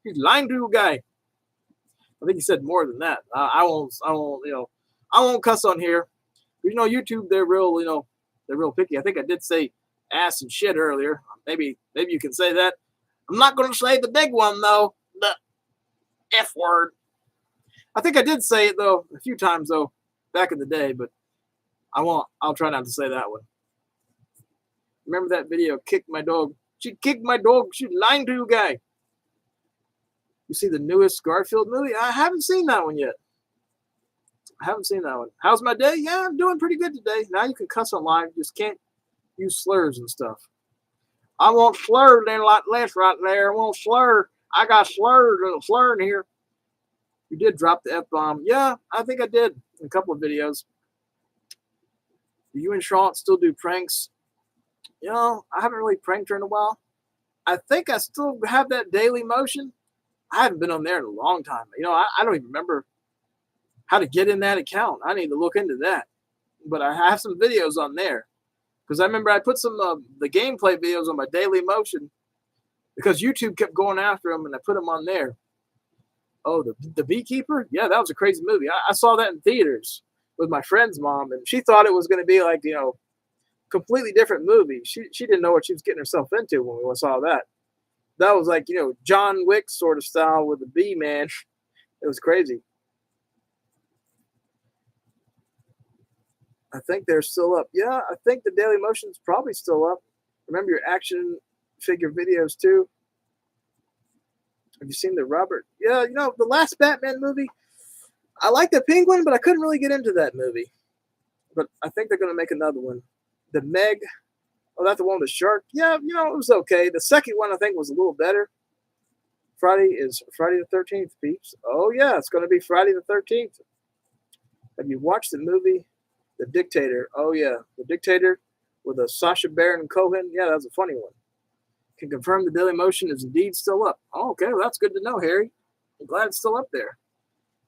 She's lying to you, guy. I think he said more than that. I won't cuss on here. YouTube, they're real picky. I think I did say ass and shit earlier. Maybe you can say that. I'm not going to say the big one though. The F word. I think I did say it though a few times though back in the day, but I won't. I'll try not to say that one. Remember that video? Kick my dog. She kicked my dog. She's lying to you, guy. You see the newest Garfield movie? I haven't seen that one yet. How's my day? Yeah, I'm doing pretty good today. Now you can cuss on live. Just can't use slurs and stuff. I won't slur then like this right there. I won't slur. I got slur in here. You did drop the F-bomb. Yeah, I think I did in a couple of videos. Do you and Sean still do pranks? I haven't really pranked her in a while. I think I still have that Daily Motion. I haven't been on there in a long time. I don't even remember how to get in that account. I need to look into that. But I have some videos on there. Because I remember I put some the gameplay videos on my Daily Motion because YouTube kept going after them and I put them on there. Oh, the Beekeeper? Yeah, that was a crazy movie. I saw that in theaters with my friend's mom, and she thought it was going to be like, completely different movie. She didn't know what she was getting herself into when we saw that. That was like, John Wick sort of style with the bee man. It was crazy. I think they're still up. Yeah, I think the Daily Motion's probably still up. Remember your action figure videos too? Have you seen the Robert? Yeah, the last Batman movie. I like the Penguin, but I couldn't really get into that movie. But I think they're going to make another one. The Meg. Oh, that's the one with the shark. Yeah, it was okay. The second one I think was a little better. Friday the 13th, peeps. Oh yeah, it's going to be Friday the 13th. Have you watched the movie The Dictator? Oh yeah, The Dictator with a Sacha Baron Cohen. Yeah, that was a funny one. Can confirm the Daily Motion is indeed still up. Oh, okay, well, that's good to know, Harry. I'm glad it's still up there.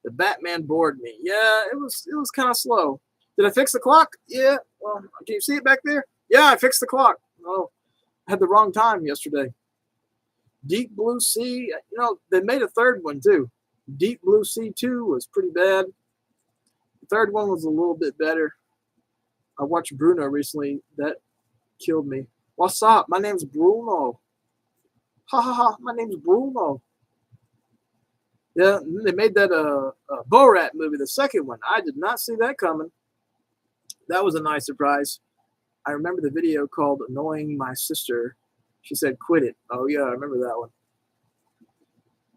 The Batman bored me. Yeah, it was kind of slow. Did I fix the clock? Yeah. Well, can you see it back there? Yeah, I fixed the clock. Oh, I had the wrong time yesterday. Deep Blue Sea. They made a third one too. Deep Blue Sea 2 was pretty bad. The third one was a little bit better. I watched Bruno recently. That killed me. What's up? My name's Bruno. Ha ha ha. My name's Bruno. Yeah, they made that Borat movie, the second one. I did not see that coming. That was a nice surprise. I remember the video called Annoying My Sister. She said, quit it. Oh, yeah, I remember that one.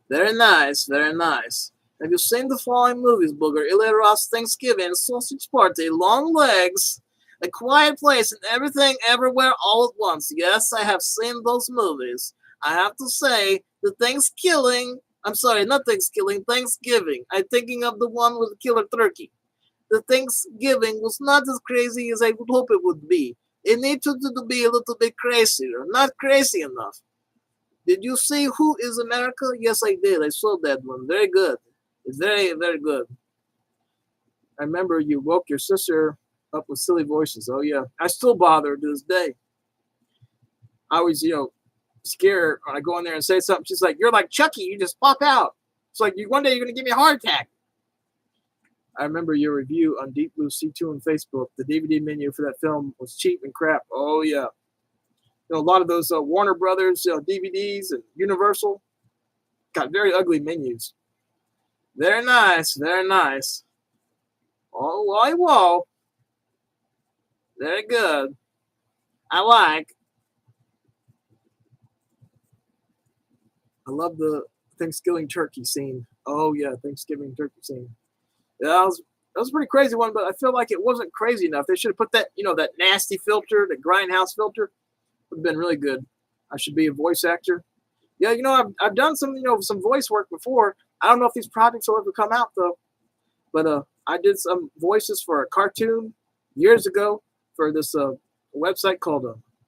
Very nice, very nice. Have you seen the following movies, Booger? Ilya Ross, Thanksgiving, Sausage Party, Long Legs, A Quiet Place, and Everything Everywhere All at Once. Yes, I have seen those movies. I have to say, the Thanksgiving, Thanksgiving. I'm thinking of the one with the killer turkey. The Thanksgiving was not as crazy as I would hope it would be. It needed to be a little bit crazier. Not crazy enough. Did you see Who is America? Yes, I did. I saw that one. Very good. It's very, very good. I remember you woke your sister up with silly voices. Oh, yeah. I still bother her to this day. I always, scare her when I go in there and say something. She's like, "You're like Chucky. You just pop out." It's like, one day you're going to give me a heart attack. I remember your review on Deep Blue C2 on Facebook. The DVD menu for that film was cheap and crap. Oh, yeah. A lot of those Warner Brothers DVDs and Universal got very ugly menus. Very nice. Very nice. Oh, whoa, whoa. Very good. I like. I love the Thanksgiving turkey scene. Oh, yeah, Thanksgiving turkey scene. Yeah, that was a pretty crazy one, but I feel like it wasn't crazy enough. They should have put that, that nasty filter, the grindhouse filter. Would have been really good. I should be a voice actor. Yeah, I've done some, some voice work before. I don't know if these projects will ever come out though. But I did some voices for a cartoon years ago for this website called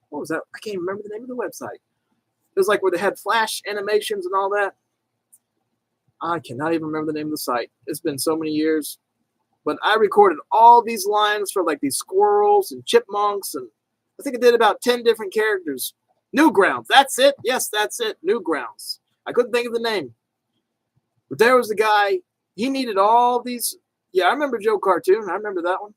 what was that? I can't remember the name of the website. It was like where they had flash animations and all that. I cannot even remember the name of the site. It's been so many years. But I recorded all these lines for like these squirrels and chipmunks, and I think I did about 10 different characters. Newgrounds. That's it. Yes, that's it. Newgrounds. I couldn't think of the name. But there was the guy. He needed all these. Yeah, I remember Joe Cartoon. I remember that one.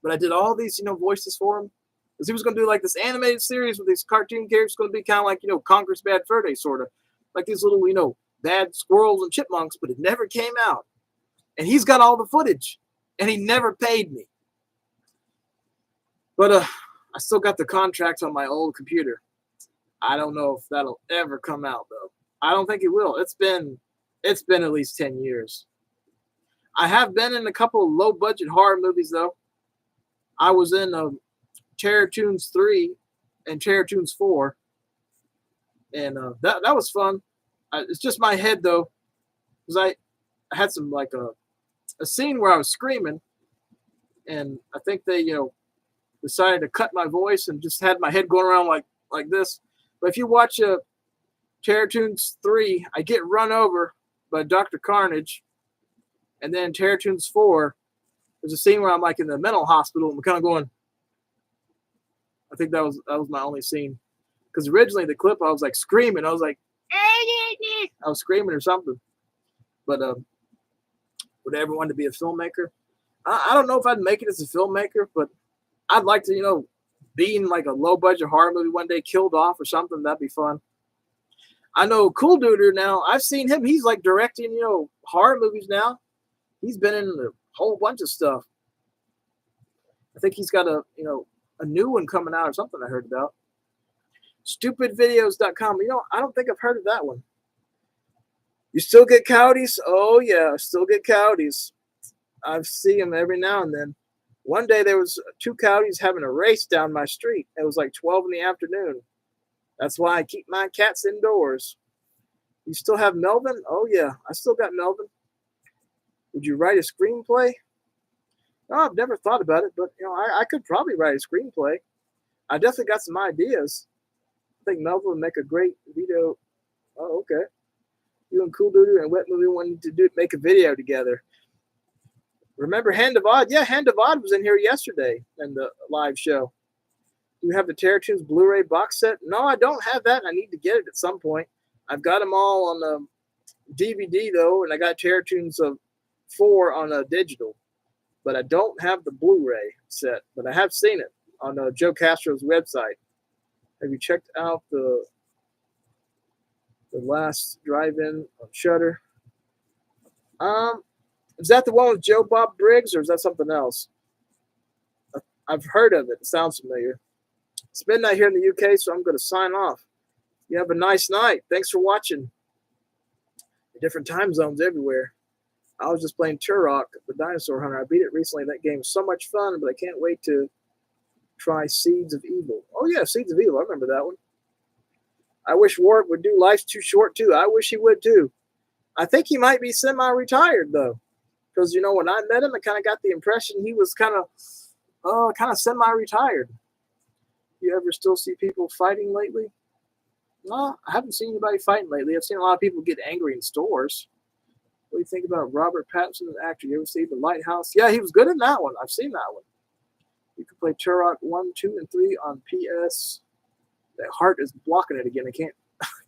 But I did all these, voices for him. Because he was going to do like this animated series with these cartoon characters going to be kind of like, Conker's Bad Fur Day, sort of. Like these little, bad squirrels and chipmunks, but it never came out. And he's got all the footage. And he never paid me. But I still got the contract on my old computer. I don't know if that'll ever come out, though. I don't think it will. It's been at least 10 years. I have been in a couple of low-budget horror movies, though. I was in Terror Tunes 3 and Terror Tunes 4. And that was fun. It's just my head, though. Because I had some, like, a scene where I was screaming. And I think they, decided to cut my voice and just had my head going around like this. But if you watch Terror Tunes 3, I get run over by Dr. Carnage. And then Terror Tunes 4, there's a scene where I'm like in the mental hospital and I'm kind of going. I think that was my only scene. Because originally the clip I was like screaming. I was like, I was screaming or something. But would I ever want to be a filmmaker? I don't know if I'd make it as a filmmaker, but I'd like to, be in like a low budget horror movie one day, killed off or something. That'd be fun. I know Cool Duder now. I've seen him. He's like directing, horror movies now. He's been in a whole bunch of stuff. I think he's got a new one coming out or something I heard about. Stupidvideos.com. I don't think I've heard of that one. You still get coyotes? Oh, yeah, I still get coyotes. I see them every now and then. One day there was 2 coyotes having a race down my street. It was like 12 in the afternoon. That's why I keep my cats indoors. You still have Melvin? Oh, yeah, I still got Melvin. Would you write a screenplay? No, I've never thought about it, but, I could probably write a screenplay. I definitely got some ideas. I think Melvin would make a great video. Oh, okay. You and Cool Duder and Wet Movie wanted to make a video together. Remember Hand of Odd? Yeah, Hand of Odd was in here yesterday in the live show. Do you have the Terror Tunes Blu-ray box set? No, I don't have that. I need to get it at some point. I've got them all on DVD, though, and I got Terror Tunes 4 on digital. But I don't have the Blu-ray set. But I have seen it on Joe Castro's website. Have you checked out the last drive-in on Shudder? Is that the one with Joe Bob Briggs, or is that something else? I've heard of it. It sounds familiar. It's midnight here in the UK, so I'm going to sign off. You have a nice night. Thanks for watching. Different time zones everywhere. I was just playing Turok, the Dinosaur Hunter. I beat it recently. That game was so much fun, but I can't wait to try Seeds of Evil. Oh, yeah, Seeds of Evil. I remember that one. I wish Warwick would do Life's Too Short, too. I wish he would, too. I think he might be semi-retired, though. Because, when I met him, I kind of got the impression he was kind of semi-retired. You ever still see people fighting lately? I haven't seen anybody fighting lately. I've seen a lot of people get angry in stores. What do you think about Robert Pattinson, the actor? You ever see The Lighthouse? Yeah, he was good in that one. I've seen that one. You can play Turok 1, 2, and 3 on PS. That heart is blocking it again. I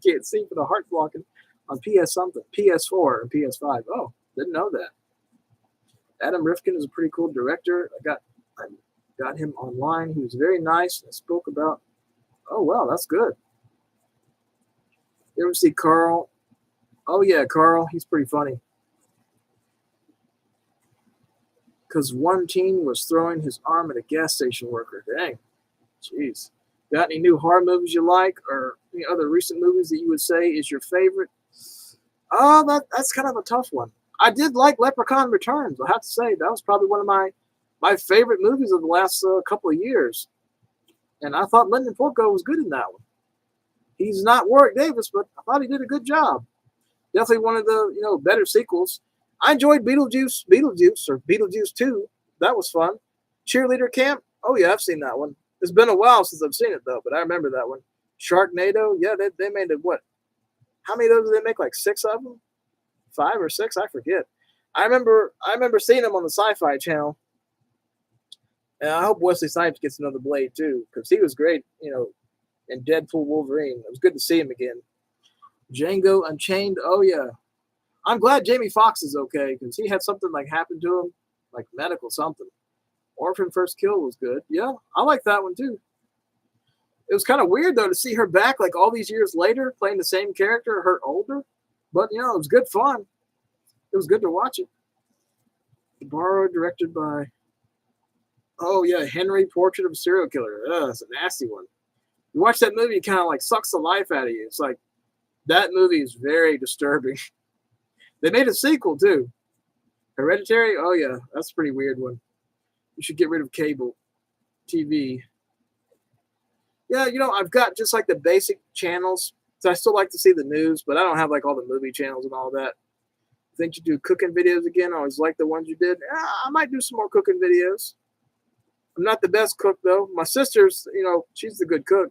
can't see for the heart blocking on PS something, PS4 and PS5. Oh, didn't know that. Adam Rifkin is a pretty cool director. I got him online. He was very nice and spoke about. Oh wow, that's good. You ever see Carl? Oh yeah, Carl. He's pretty funny. Because one teen was throwing his arm at a gas station worker. Dang. Jeez. Got any new horror movies you like, or any other recent movies that you would say is your favorite? Oh, that's kind of a tough one. I did like Leprechaun Returns. I have to say that was probably one of my favorite movies of the last couple of years. And I thought Lyndon Porco was good in that one. He's not Warwick Davis, but I thought he did a good job. Definitely one of the better sequels. I enjoyed Beetlejuice or Beetlejuice 2. That was fun. Cheerleader Camp. Oh yeah, I've seen that one. It's been a while since I've seen it though, but I remember that one. Sharknado. Yeah, they made it what? How many of those did they make? Like 6 of them? 5 or 6? I forget. I remember seeing them on the Sci-Fi Channel. And I hope Wesley Snipes gets another Blade too, because he was great, in Deadpool Wolverine. It was good to see him again. Django Unchained. Oh yeah. I'm glad Jamie Foxx is okay, because he had something like happen to him, like medical something. Orphan First Kill was good. Yeah, I like that one too. It was kind of weird though to see her back like all these years later playing the same character, her older. But it was good fun. It was good to watch it. The Borrowed, directed by Henry, Portrait of a Serial Killer. It's a nasty one. You watch that movie, it kind of like sucks the life out of you. It's like that movie is very disturbing. They made a sequel too. Hereditary. Oh yeah, that's a pretty weird one. You should get rid of cable TV. Yeah, I've got just like the basic channels. So I still like to see the news, but I don't have like all the movie channels and all that. I think you do cooking videos again. I always like the ones you did. I might do some more cooking videos. I'm not the best cook though. My sister's, she's the good cook.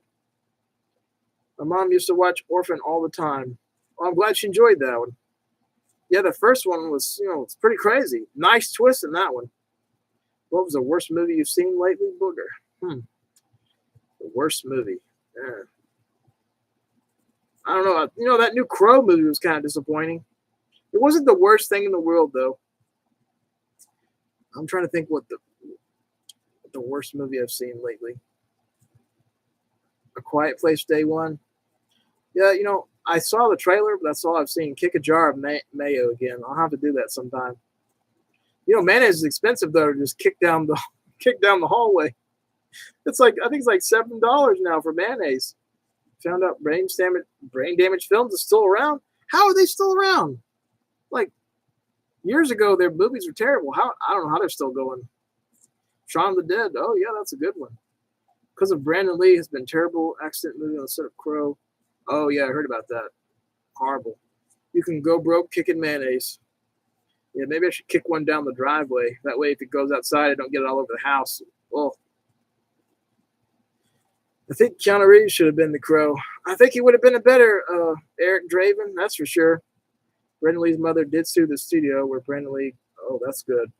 My mom used to watch Orphan all the time. Well, I'm glad she enjoyed that one. Yeah, the first one was, it's pretty crazy. Nice twist in that one. What was the worst movie you've seen lately, Booger? The worst movie. Yeah. I don't know. That new Crow movie was kind of disappointing. It wasn't the worst thing in the world, though. I'm trying to think what the worst movie I've seen lately. A Quiet Place Day One. Yeah, I saw the trailer, but that's all I've seen. Kick a jar of mayo again. I'll have to do that sometime. Mayonnaise is expensive though. To just kick down the hallway. I think it's like $7 now for mayonnaise. Found out brain damage films is still around. How are they still around? Like years ago, their movies were terrible. I don't know how they're still going. Shaun of the Dead. Oh yeah, that's a good one. Because of Brandon Lee has been terrible accident movie on the set of Crow. Oh yeah, I heard about that. Horrible. You can go broke kicking mayonnaise. Yeah, maybe I should kick one down the driveway. That way, if it goes outside, I don't get it all over the house. Well, I think Keanu Reeves should have been the Crow. I think he would have been a better Eric Draven, that's for sure. Brandon Lee's mother did sue the studio where Brandon Lee. Oh, that's good.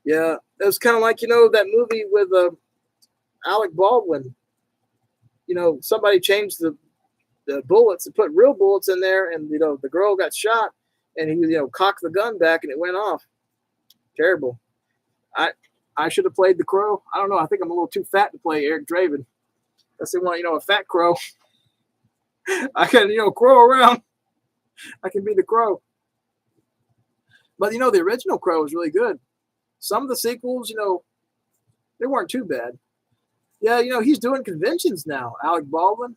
Yeah, it was kind of like that movie with Alec Baldwin. Somebody changed the bullets and put real bullets in there, and the girl got shot, and he cocked the gun back and it went off. Terrible. I should have played the Crow. I don't know. I think I'm a little too fat to play Eric Draven. Unless they want a fat crow. I can crow around. I can be the Crow. But the original Crow was really good. Some of the sequels, they weren't too bad. Yeah, he's doing conventions now, Alec Baldwin.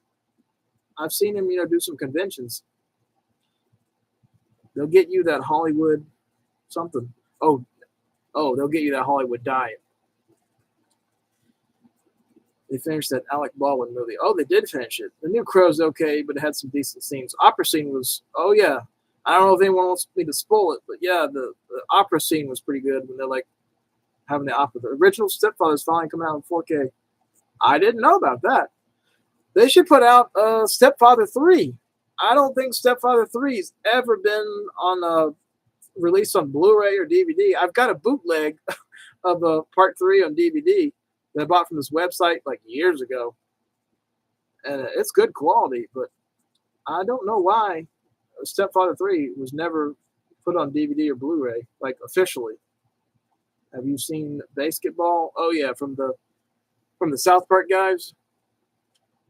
I've seen him, do some conventions. They'll get you that Hollywood something. Oh, they'll get you that Hollywood diet. They finished that Alec Baldwin movie. Oh, they did finish it. The new Crow's okay, but it had some decent scenes. Opera scene was, oh yeah. I don't know if anyone wants me to spoil it, but yeah, the opera scene was pretty good when they're like having the opera. The original Stepfather's finally coming out in 4K. I didn't know about that. They should put out Stepfather 3. I don't think Stepfather 3's ever been on a release on Blu-ray or DVD. I've got a bootleg of Part 3 on DVD that I bought from this website like years ago. And it's good quality, but I don't know why Stepfather 3 was never put on DVD or Blu-ray, like officially. Have you seen Basketball? Oh yeah, from the South Park guys.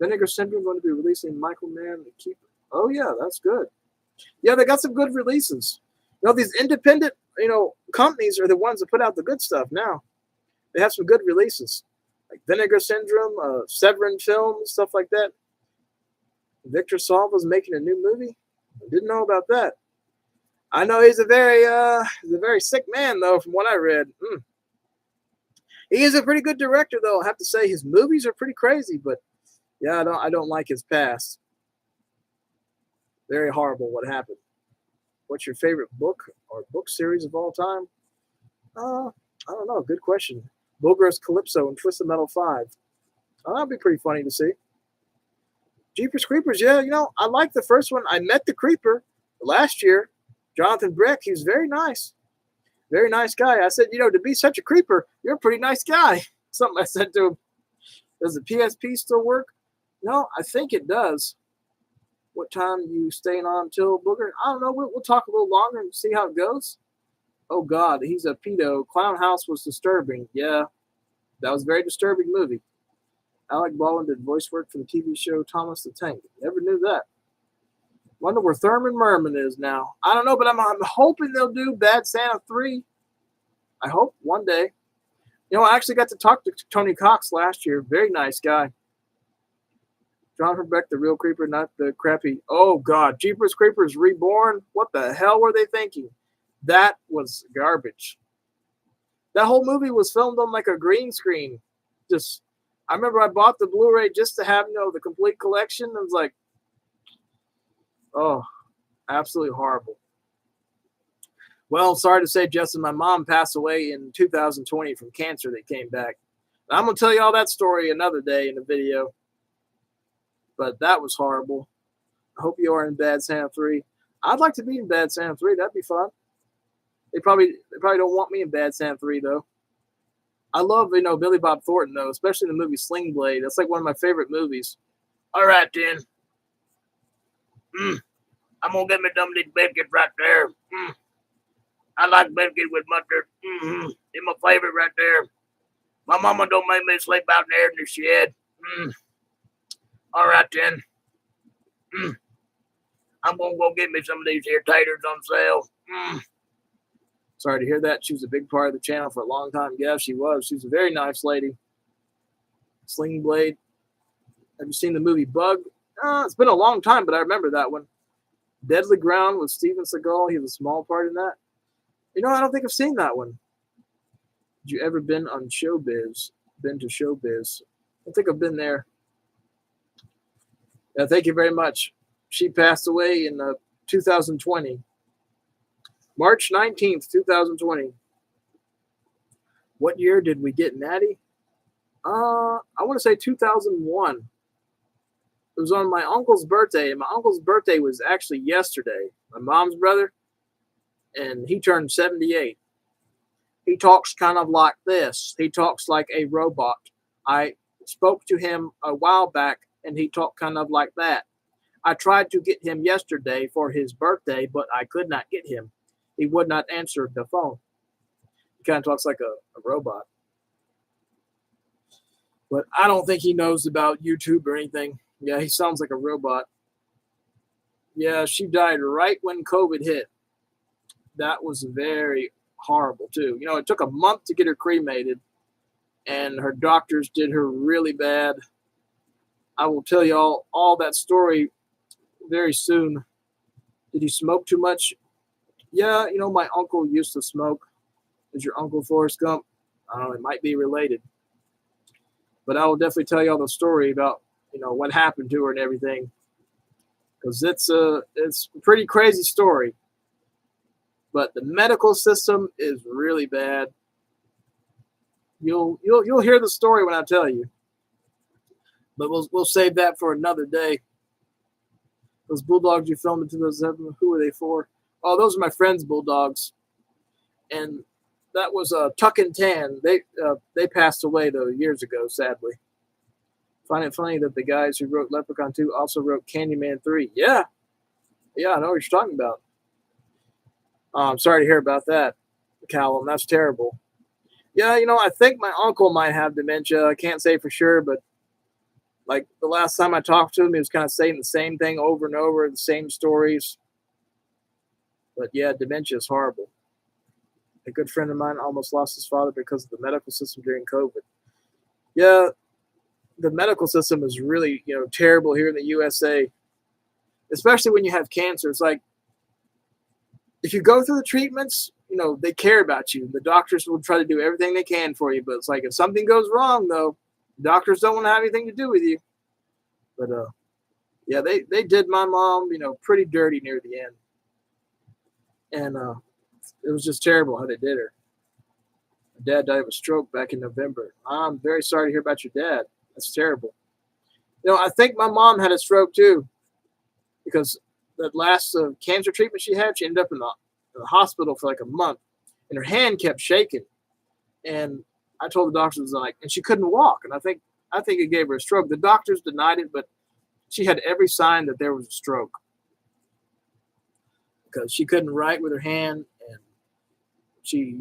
Vinegar Syndrome going to be releasing Michael Mann the Keeper. Oh yeah, that's good. Yeah, they got some good releases. These independent, companies are the ones that put out the good stuff now. They have some good releases. Like Vinegar Syndrome, Severin Films, stuff like that. Victor Salva's making a new movie. I didn't know about that. I know he's a very sick man, though, from what I read. He is a pretty good director, though. I have to say his movies are pretty crazy, but yeah, I don't like his past. Very horrible what happened. What's your favorite book or book series of all time? I don't know. Good question. Booger's Calypso and Twisted Metal 5. Oh, that'd be pretty funny to see. Jeepers Creepers, yeah, I like the first one. I met the Creeper last year. Jonathan Breck, he was very nice. Very nice guy. I said, to be such a creeper, you're a pretty nice guy. Something I said to him. Does the PSP still work? No, I think it does. What time you staying on till, Booger? I don't know. We'll talk a little longer and see how it goes. Oh, God, he's a pedo. Clown House was disturbing. Yeah, that was a very disturbing movie. Alec Baldwin did voice work for the TV show Thomas the Tank. Never knew that. Wonder where Thurman Merman is now. I don't know, but I'm hoping they'll do Bad Santa 3. I hope one day. I actually got to talk to Tony Cox last year. Very nice guy. Jonathan Beck, the real creeper, not the crappy. Oh, God. Jeepers Creepers Reborn. What the hell were they thinking? That was garbage. That whole movie was filmed on like a green screen. I remember I bought the Blu-ray just to have, the complete collection. It was like, oh, absolutely horrible. Well, sorry to say, Justin, my mom passed away in 2020 from cancer that came back. I'm going to tell you all that story another day in a video. But that was horrible. I hope you are in Bad Santa 3. I'd like to be in Bad Santa 3. That'd be fun. They probably don't want me in Bad Santa 3, though. I love, Billy Bob Thornton, though, especially the movie Sling Blade. That's like one of my favorite movies. All right, then. I'm going to get me some of these biscuits right there. I like biscuits with mustard. It's my favorite right there. My mama don't make me sleep out there in the shed. All right, then. I'm going to go get me some of these here taters on sale. Sorry to hear that. She was a big part of the channel for a long time. Yeah, she was. She was a very nice lady. Sling Blade. Have you seen the movie Bug? It's been a long time, but I remember that one. Deadly Ground with Steven Seagal. He has a small part in that. I don't think I've seen that one. Have you ever been on Showbiz? Been to Showbiz? I think I've been there. Yeah, thank you very much. She passed away in 2020. March 19th, 2020. What year did we get Natty? I want to say 2001. It was on my uncle's birthday, and my uncle's birthday was actually yesterday. My mom's brother, and he turned 78. He talks kind of like this. He talks like a robot. I spoke to him a while back, and he talked kind of like that. I tried to get him yesterday for his birthday, but I could not get him. He would not answer the phone. He kind of talks like a robot. But I don't think he knows about YouTube or anything. Yeah, he sounds like a robot. Yeah, she died right when COVID hit. That was very horrible, too. It took a month to get her cremated, and her doctors did her really bad. I will tell you all that story very soon. Did he smoke too much? Yeah, my uncle used to smoke. Is your Uncle Forrest Gump? I don't know, it might be related. But I will definitely tell you all the story about, what happened to her and everything. Because it's a pretty crazy story. But the medical system is really bad. You'll hear the story when I tell you. But we'll save that for another day. Those bulldogs you filmed in 2007, who were they for? Oh, those are my friends' bulldogs. And that was Tuck and Tan. They passed away, though, years ago, sadly. Find it funny that the guys who wrote Leprechaun 2 also wrote Candyman 3. Yeah, I know what you're talking about. I'm sorry to hear about that, Callum. That's terrible. Yeah, I think my uncle might have dementia. I can't say for sure, but like the last time I talked to him, he was kind of saying the same thing over and over, the same stories. But yeah, dementia is horrible. A good friend of mine almost lost his father because of the medical system during COVID. Yeah, the medical system is really, terrible here in the USA, especially when you have cancer. It's like if you go through the treatments, they care about you. The doctors will try to do everything they can for you, but it's like if something goes wrong, though, doctors don't want to have anything to do with you. But yeah, they did my mom, pretty dirty near the end, and it was just terrible how they did her. My dad died of a stroke back in November. I'm very sorry to hear about your dad. That's terrible. I think my mom had a stroke too, because that last cancer treatment she had, she ended up in the hospital for like a month, and her hand kept shaking. And I told the doctors, and she couldn't walk. And I think it gave her a stroke. The doctors denied it, but she had every sign that there was a stroke because she couldn't write with her hand, and she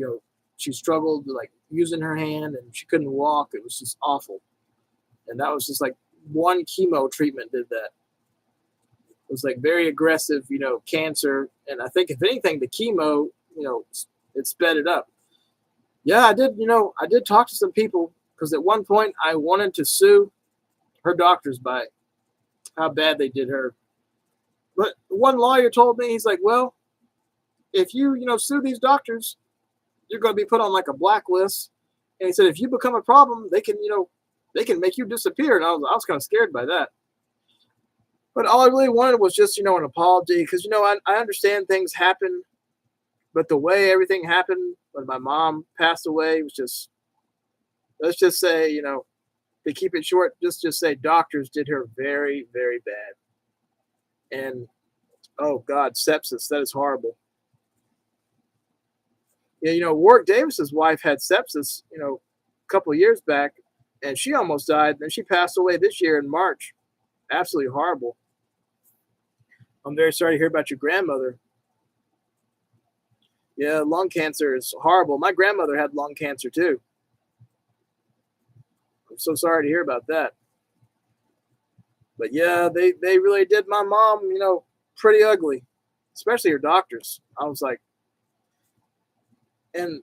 struggled like using her hand, and she couldn't walk. It was just awful. And that was just like one chemo treatment did that. It was like very aggressive, cancer. And I think if anything, the chemo, it sped it up. Yeah, I did talk to some people because at one point I wanted to sue her doctors by how bad they did her. But one lawyer told me, he's like, well, if you, sue these doctors, you're going to be put on like a blacklist. And he said, if you become a problem, they can make you disappear. And I was kind of scared by that. But all I really wanted was just, an apology because, I understand things happen. But the way everything happened when my mom passed away was just, let's just say, to keep it short, just say doctors did her very, very bad. And, oh, God, sepsis, that is horrible. Yeah, Warwick Davis's wife had sepsis, a couple of years back, and she almost died. And she passed away this year in March. Absolutely horrible. I'm very sorry to hear about your grandmother. Yeah, lung cancer is horrible. My grandmother had lung cancer too. I'm so sorry to hear about that. But yeah, they really did my mom, pretty ugly, especially her doctors. I was like, and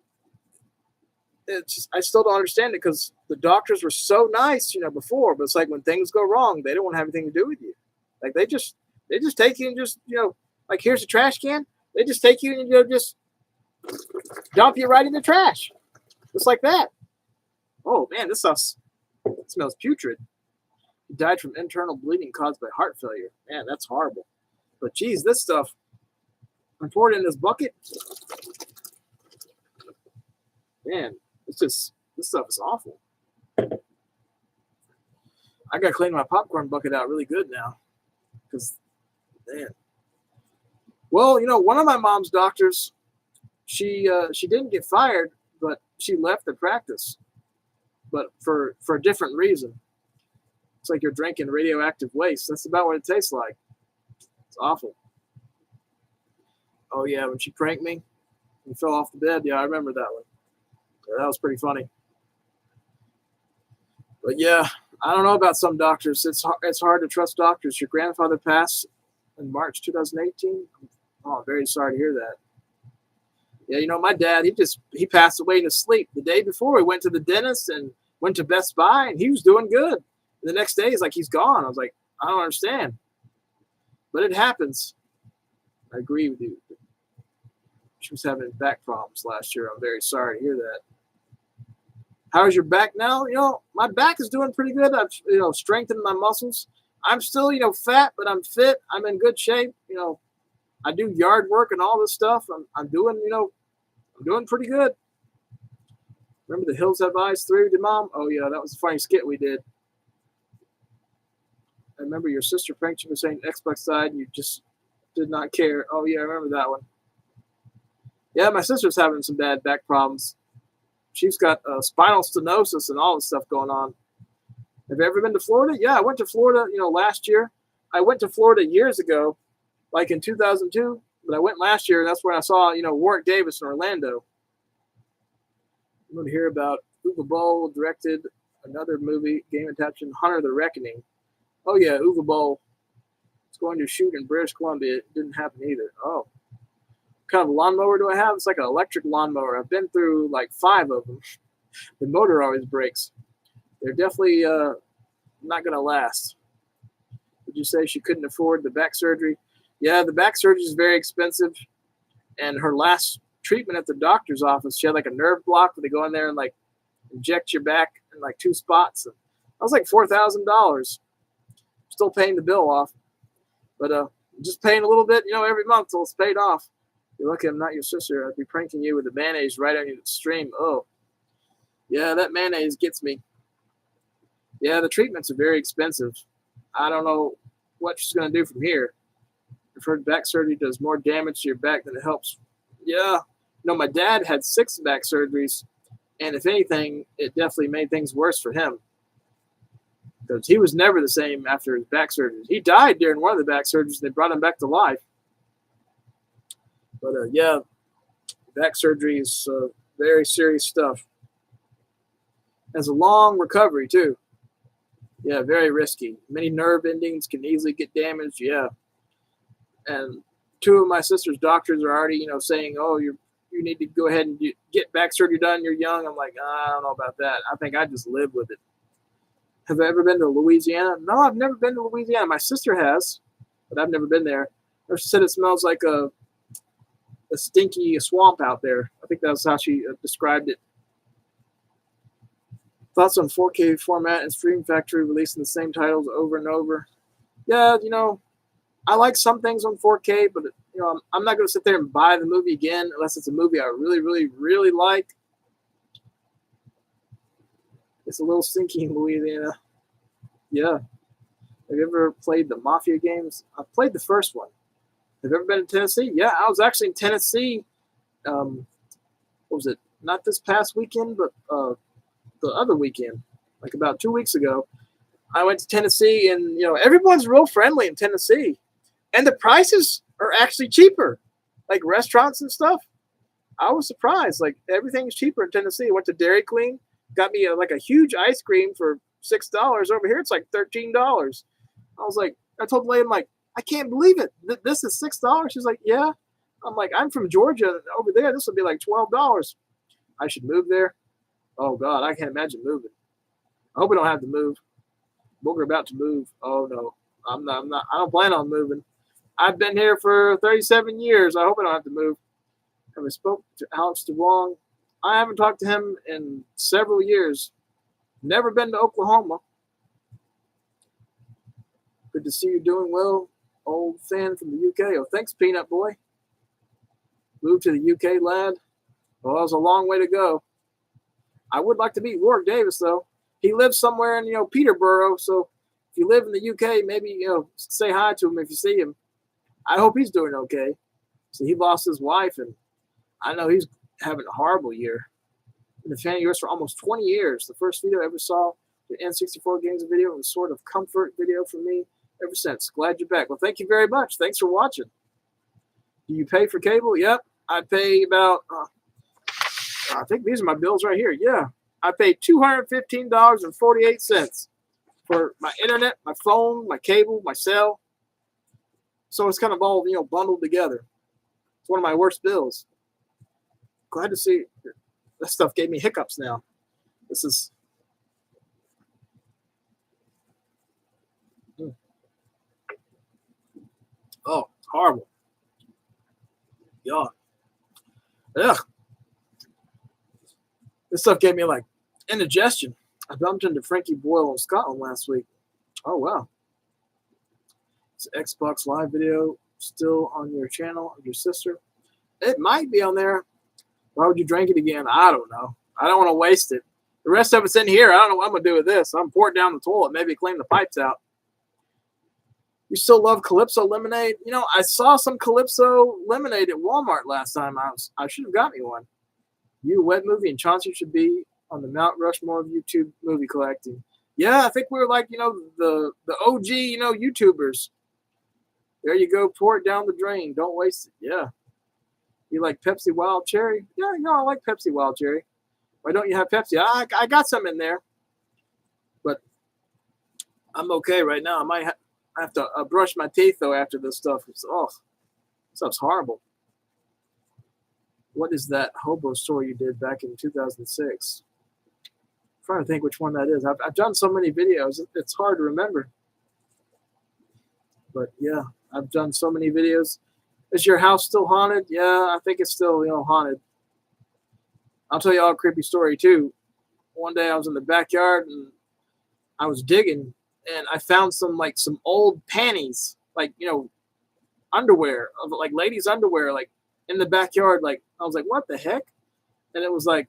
it's just, I still don't understand it because the doctors were so nice, before, but it's like when things go wrong, they don't want to have anything to do with you. Like they just take you and just, like here's a trash can. They just take you and just dump you right in the trash. Just like that. Oh man, this stuff smells putrid. He died from internal bleeding caused by heart failure. Man, that's horrible. But geez, this stuff, I poured it in this bucket. Man, this stuff is awful. I gotta clean my popcorn bucket out really good now. Because, man. Well, one of my mom's doctors, she didn't get fired, but she left the practice. But for a different reason. It's like you're drinking radioactive waste. That's about what it tastes like. It's awful. Oh yeah, when she pranked me and fell off the bed. Yeah, I remember that one. Yeah, that was pretty funny. But yeah, I don't know about some doctors. It's hard to trust doctors. Your grandfather passed in March 2018. Oh, I'm very sorry to hear that. Yeah, my dad, he passed away in his sleep. The day before, he went to the dentist and went to Best Buy, and he was doing good. And the next day, he's gone. I was like, I don't understand. But it happens. I agree with you. She was having back problems last year. I'm very sorry to hear that. How's your back now? My back is doing pretty good. I've, strengthened my muscles. I'm still, fat, but I'm fit. I'm in good shape. I do yard work and all this stuff. I'm doing, I'm doing pretty good. Remember the Hills Have Eyes 3, did Mom? Oh, yeah, that was a funny skit we did. remember your sister pranked you for saying Xbox side and you just did not care. Oh, yeah, I remember that one. Yeah, my sister's having some bad back problems. She's got spinal stenosis and all this stuff going on. Have you ever been to Florida? Yeah, I went to Florida, last year. I went to Florida years ago, like in 2002, but I went last year, and that's when I saw, Warwick Davis in Orlando. I'm going to hear about Uwe Boll directed another movie, game attraction, Hunter the Reckoning. Oh, yeah, Uwe Boll is going to shoot in British Columbia. It didn't happen either. Oh. What kind of lawnmower do I have? It's like an electric lawnmower. I've been through like 5 of them. The motor always breaks. They're definitely not going to last. Did you say she couldn't afford the back surgery? Yeah, the back surgery is very expensive. And her last treatment at the doctor's office, she had like a nerve block where they go in there and like inject your back in like 2 spots. And that was like $4,000. Still paying the bill off. But just paying a little bit, every month till it's paid off. You're lucky I'm not your sister. I'd be pranking you with the mayonnaise right on your stream. Oh, yeah, that mayonnaise gets me. Yeah, the treatments are very expensive. I don't know what she's going to do from here. I've heard back surgery does more damage to your back than it helps. Yeah. My dad had 6 back surgeries, and if anything, it definitely made things worse for him. Because he was never the same after his back surgeries. He died during one of the back surgeries, and they brought him back to life. But, yeah, back surgery is very serious stuff. Has a long recovery, too. Yeah, very risky. Many nerve endings can easily get damaged, yeah. And 2 of my sister's doctors are already, saying, oh, you need to go ahead and get back surgery done. You're young. I'm like, I don't know about that. I think I just live with it. Have I ever been to Louisiana? No, I've never been to Louisiana. My sister has, but I've never been there. She said it smells like a stinky swamp out there. I think that's how she described it. Thoughts on 4K format and Stream Factory releasing the same titles over and over? Yeah, I like some things on 4K, but I'm not going to sit there and buy the movie again unless it's a movie I really, really, really like. It's a little stinky in Louisiana. Yeah. Have you ever played the Mafia games? I've played the first one. Have you ever been to Tennessee? Yeah, I was actually in Tennessee. What was it? Not this past weekend, but the other weekend, like about 2 weeks ago. I went to Tennessee, and everyone's real friendly in Tennessee, and the prices are actually cheaper, like restaurants and stuff. I was surprised, like everything's cheaper in Tennessee. I went to Dairy Queen, got me like a huge ice cream for $6. Over here, it's like $13. I was like, I told the lady, I'm like, I can't believe it. This is $6. She's like, yeah. I'm like, I'm from Georgia. Over there, this would be like $12. I should move there. Oh God, I can't imagine moving. I hope we don't have to move. We're about to move. Oh no, I'm not. I don't plan on moving. I've been here for 37 years. I hope I don't have to move. Have I spoke to Alex DeWong? I haven't talked to him in several years. Never been to Oklahoma. Good to see you doing well. Old fan from the UK. Oh, thanks, Peanut Boy. Moved to the UK, lad. Well, that was a long way to go. I would like to meet Warwick Davis, though. He lives somewhere in, Peterborough. So if you live in the UK, maybe, say hi to him if you see him. I hope he's doing okay. So he lost his wife, and I know he's having a horrible year. Been a fan of yours for almost 20 years. The first video I ever saw, the N64 games video, was sort of comfort video for me ever since. Glad you're back. Well, thank you very much. Thanks for watching. Do you pay for cable? Yep. I pay about, I think these are my bills right here. Yeah. I pay $215.48 for my internet, my phone, my cable, my cell. So it's kind of all, bundled together. It's one of my worst bills. Glad to see. That stuff gave me hiccups now. This is. Oh, horrible. God. Ugh. This stuff gave me like indigestion. I bumped into Frankie Boyle in Scotland last week. Oh, wow. Is Xbox Live video still on your channel of your sister? It might be on there. Why would you drink it again? I don't know. I don't want to waste it. The rest of it's in here. I don't know what I'm going to do with this. I'm pouring down the toilet. Maybe clean the pipes out. You still love Calypso lemonade? You know, I saw some Calypso lemonade at Walmart last time. I should have got me one. You, Wet Movie, and Chauncey should be on the Mount Rushmore of YouTube movie collecting. Yeah, I think we're like, the OG, YouTubers. There you go, pour it down the drain. Don't waste it. Yeah. You like Pepsi Wild Cherry? Yeah, I like Pepsi Wild Cherry. Why don't you have Pepsi? I got some in there, but I'm okay right now. I might have to brush my teeth, though, after this stuff. Stuff's horrible. What is that hobo story you did back in 2006? I'm trying to think which one that is. I've done so many videos, it's hard to remember. But yeah, I've done so many videos. Is your house still haunted? Yeah, I think it's still, haunted. I'll tell you all a creepy story too. One day I was in the backyard and I was digging and I found some old panties, underwear, like ladies' underwear, like in the backyard. Like I was like, what the heck? And I was like,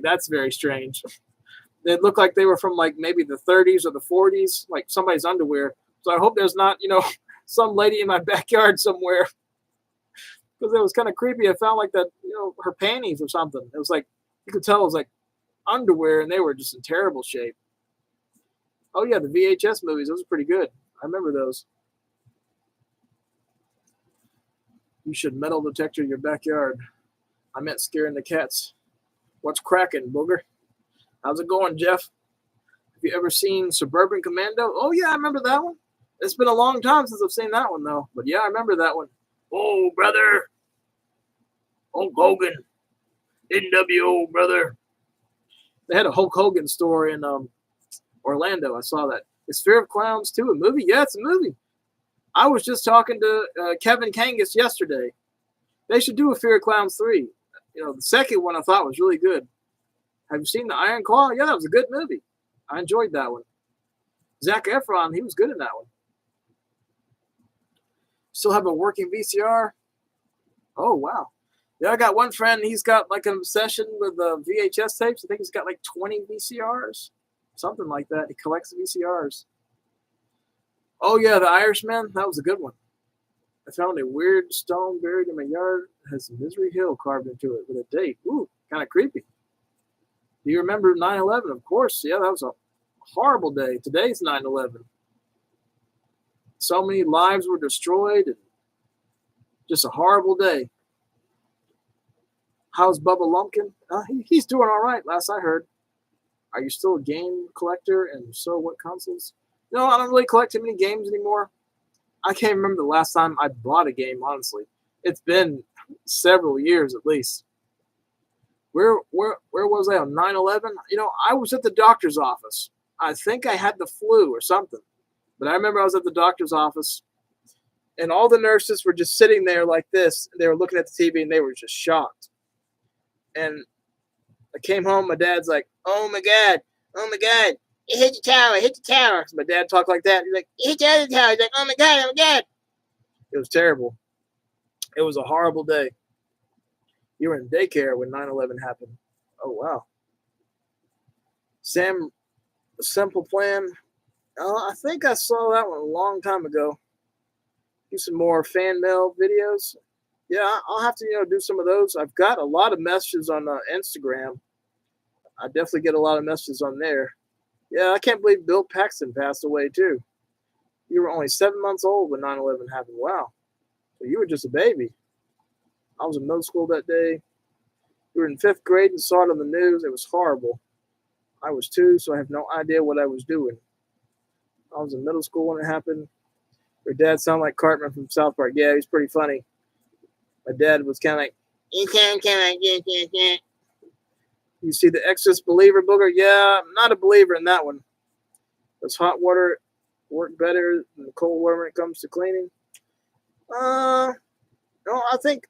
that's very strange. They looked like they were from like maybe the 30s or the 40s, like somebody's underwear. So I hope there's not, some lady in my backyard somewhere. Because it was kind of creepy. I found like that, her panties or something. It was like, you could tell it was like underwear and they were just in terrible shape. Oh yeah, the VHS movies, those are pretty good. I remember those. You should metal detector your backyard. I meant scaring the cats. What's cracking, booger? How's it going, Jeff? Have you ever seen Suburban Commando? Oh yeah, I remember that one. It's been a long time since I've seen that one though. But yeah, I remember that one. Oh, brother. Hulk Hogan. NWO, brother. They had a Hulk Hogan store in Orlando. I saw that. Is Fear of Clowns 2 a movie? Yeah, it's a movie. I was just talking to Kevin Kangas yesterday. They should do a Fear of Clowns 3. The second one I thought was really good. Have you seen the Iron Claw? Yeah, that was a good movie. I enjoyed that one. Zac Efron, he was good in that one. Still have a working VCR? Oh, wow. Yeah, I got one friend. He's got like an obsession with VHS tapes. I think he's got like 20 VCRs. Something like that. He collects VCRs. Oh, yeah, The Irishman. That was a good one. I found a weird stone buried in my yard. It has Misery Hill carved into it with a date. Ooh, kind of creepy. Do you remember 9/11? Of course. Yeah, that was a horrible day. Today's 9/11. So many lives were destroyed. And just a horrible day. How's Bubba Lumpkin? He's doing all right, last I heard. Are you still a game collector? And so what consoles? No, I don't really collect too many games anymore. I can't remember the last time I bought a game, honestly. It's been several years at least. Where was I on 9/11? I was at the doctor's office. I think I had the flu or something. But I remember I was at the doctor's office, and all the nurses were just sitting there like this. They were looking at the TV, and they were just shocked. And I came home. My dad's like, oh, my God. It hit the tower. So my dad talked like that. He's like, it hit the other tower. He's like, oh, my God. It was terrible. It was a horrible day. You were in daycare when 9/11 happened. Oh, wow. Sam, The Simple Plan. I think I saw that one a long time ago. Do some more fan mail videos. Yeah, I'll have to, do some of those. I've got a lot of messages on Instagram. I definitely get a lot of messages on there. Yeah, I can't believe Bill Paxton passed away, too. You were only 7 months old when 9/11 happened. Wow. So you were just a baby. I was in middle school that day. We were in 5th grade and saw it on the news. It was horrible. I was 2, so I have no idea what I was doing. I was in middle school when it happened. Your dad sounded like Cartman from South Park. Yeah, he's pretty funny. My dad was kind of like, you sound kind of like this. You see the Exorcist Believer, booger? Yeah, I'm not a believer in that one. Does hot water work better than cold water when it comes to cleaning? No, I think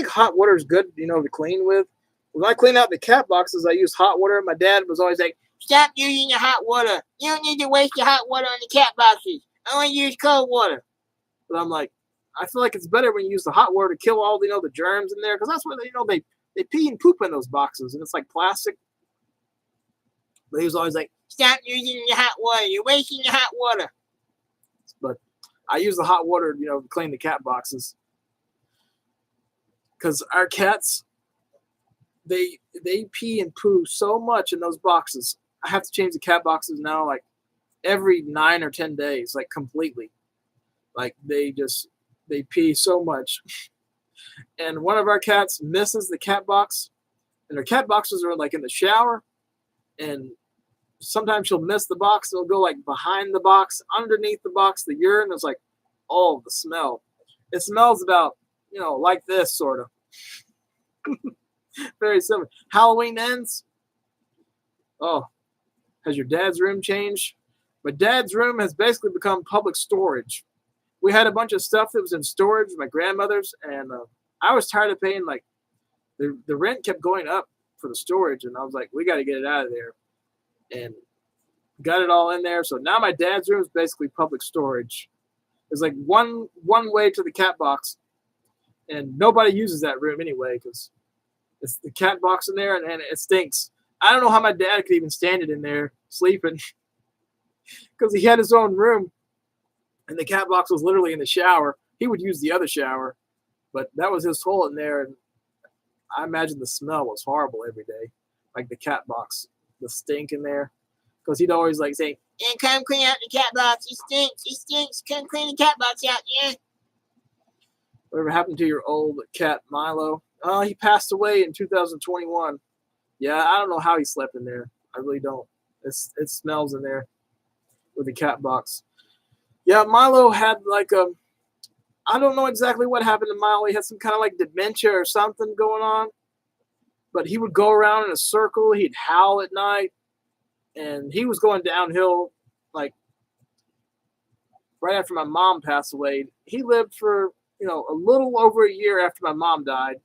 hot water is good, to clean with. When I clean out the cat boxes, I use hot water. My dad was always like, stop using the hot water. You don't need to waste your hot water on the cat boxes. I want to use cold water. But I'm like, I feel like it's better when you use the hot water to kill all the germs in there, because that's where they pee and poop in those boxes, and it's like plastic. But he was always like, stop using the hot water. You're wasting the hot water. But I use the hot water, to clean the cat boxes. Because our cats, they pee and poo so much in those boxes. I have to change the cat boxes now like every 9 or 10 days, like completely. Like they pee so much. And one of our cats misses the cat box, and their cat boxes are like in the shower, and sometimes she'll miss the box. It'll go like behind the box, underneath the box. The urine is like, oh, the smell. It smells about, like this sort of. Very similar. Halloween ends. Oh, has your dad's room changed? My dad's room has basically become public storage. We had a bunch of stuff that was in storage, my grandmother's, and I was tired of paying, like, the rent kept going up for the storage, and I was like, we got to get it out of there. And got it all in there. So now my dad's room is basically public storage. There's like one way to the cat box, and nobody uses that room anyway because it's the cat box in there, and it stinks. I don't know how my dad could even stand it in there sleeping because he had his own room, and the cat box was literally in the shower. He would use the other shower, but that was his hole in there, and I imagine the smell was horrible every day, like the cat box, the stink in there, because he'd always like say, "Yeah, come clean out the cat box. It stinks. Come clean the cat box out, yeah." Whatever happened to your old cat Milo? Oh, he passed away in 2021. Yeah, I don't know how he slept in there. I really don't. It smells in there with the cat box. Yeah, Milo had like I don't know exactly what happened to Milo. He had some kind of like dementia or something going on. But he would go around in a circle. He'd howl at night. And he was going downhill like right after my mom passed away. He lived for, a little over a year after my mom died.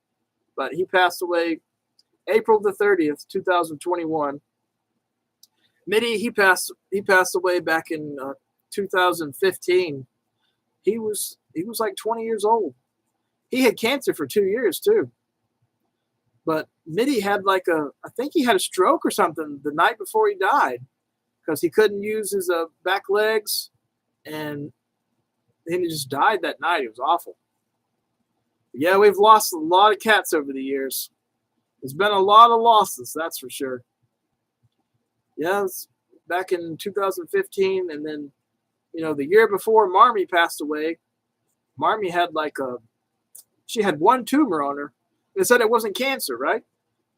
But he passed away April the 30th, 2021. Mitty, he passed away back in 2015. He was like 20 years old. He had cancer for 2 years too. But Mitty had I think he had a stroke or something the night before he died because he couldn't use his back legs, and then he just died that night. It was awful. Yeah, we've lost a lot of cats over the years. There's been a lot of losses, that's for sure. Yeah, it was back in 2015, and then, the year before Marmy passed away, Marmy had she had one tumor on her. They said it wasn't cancer, right?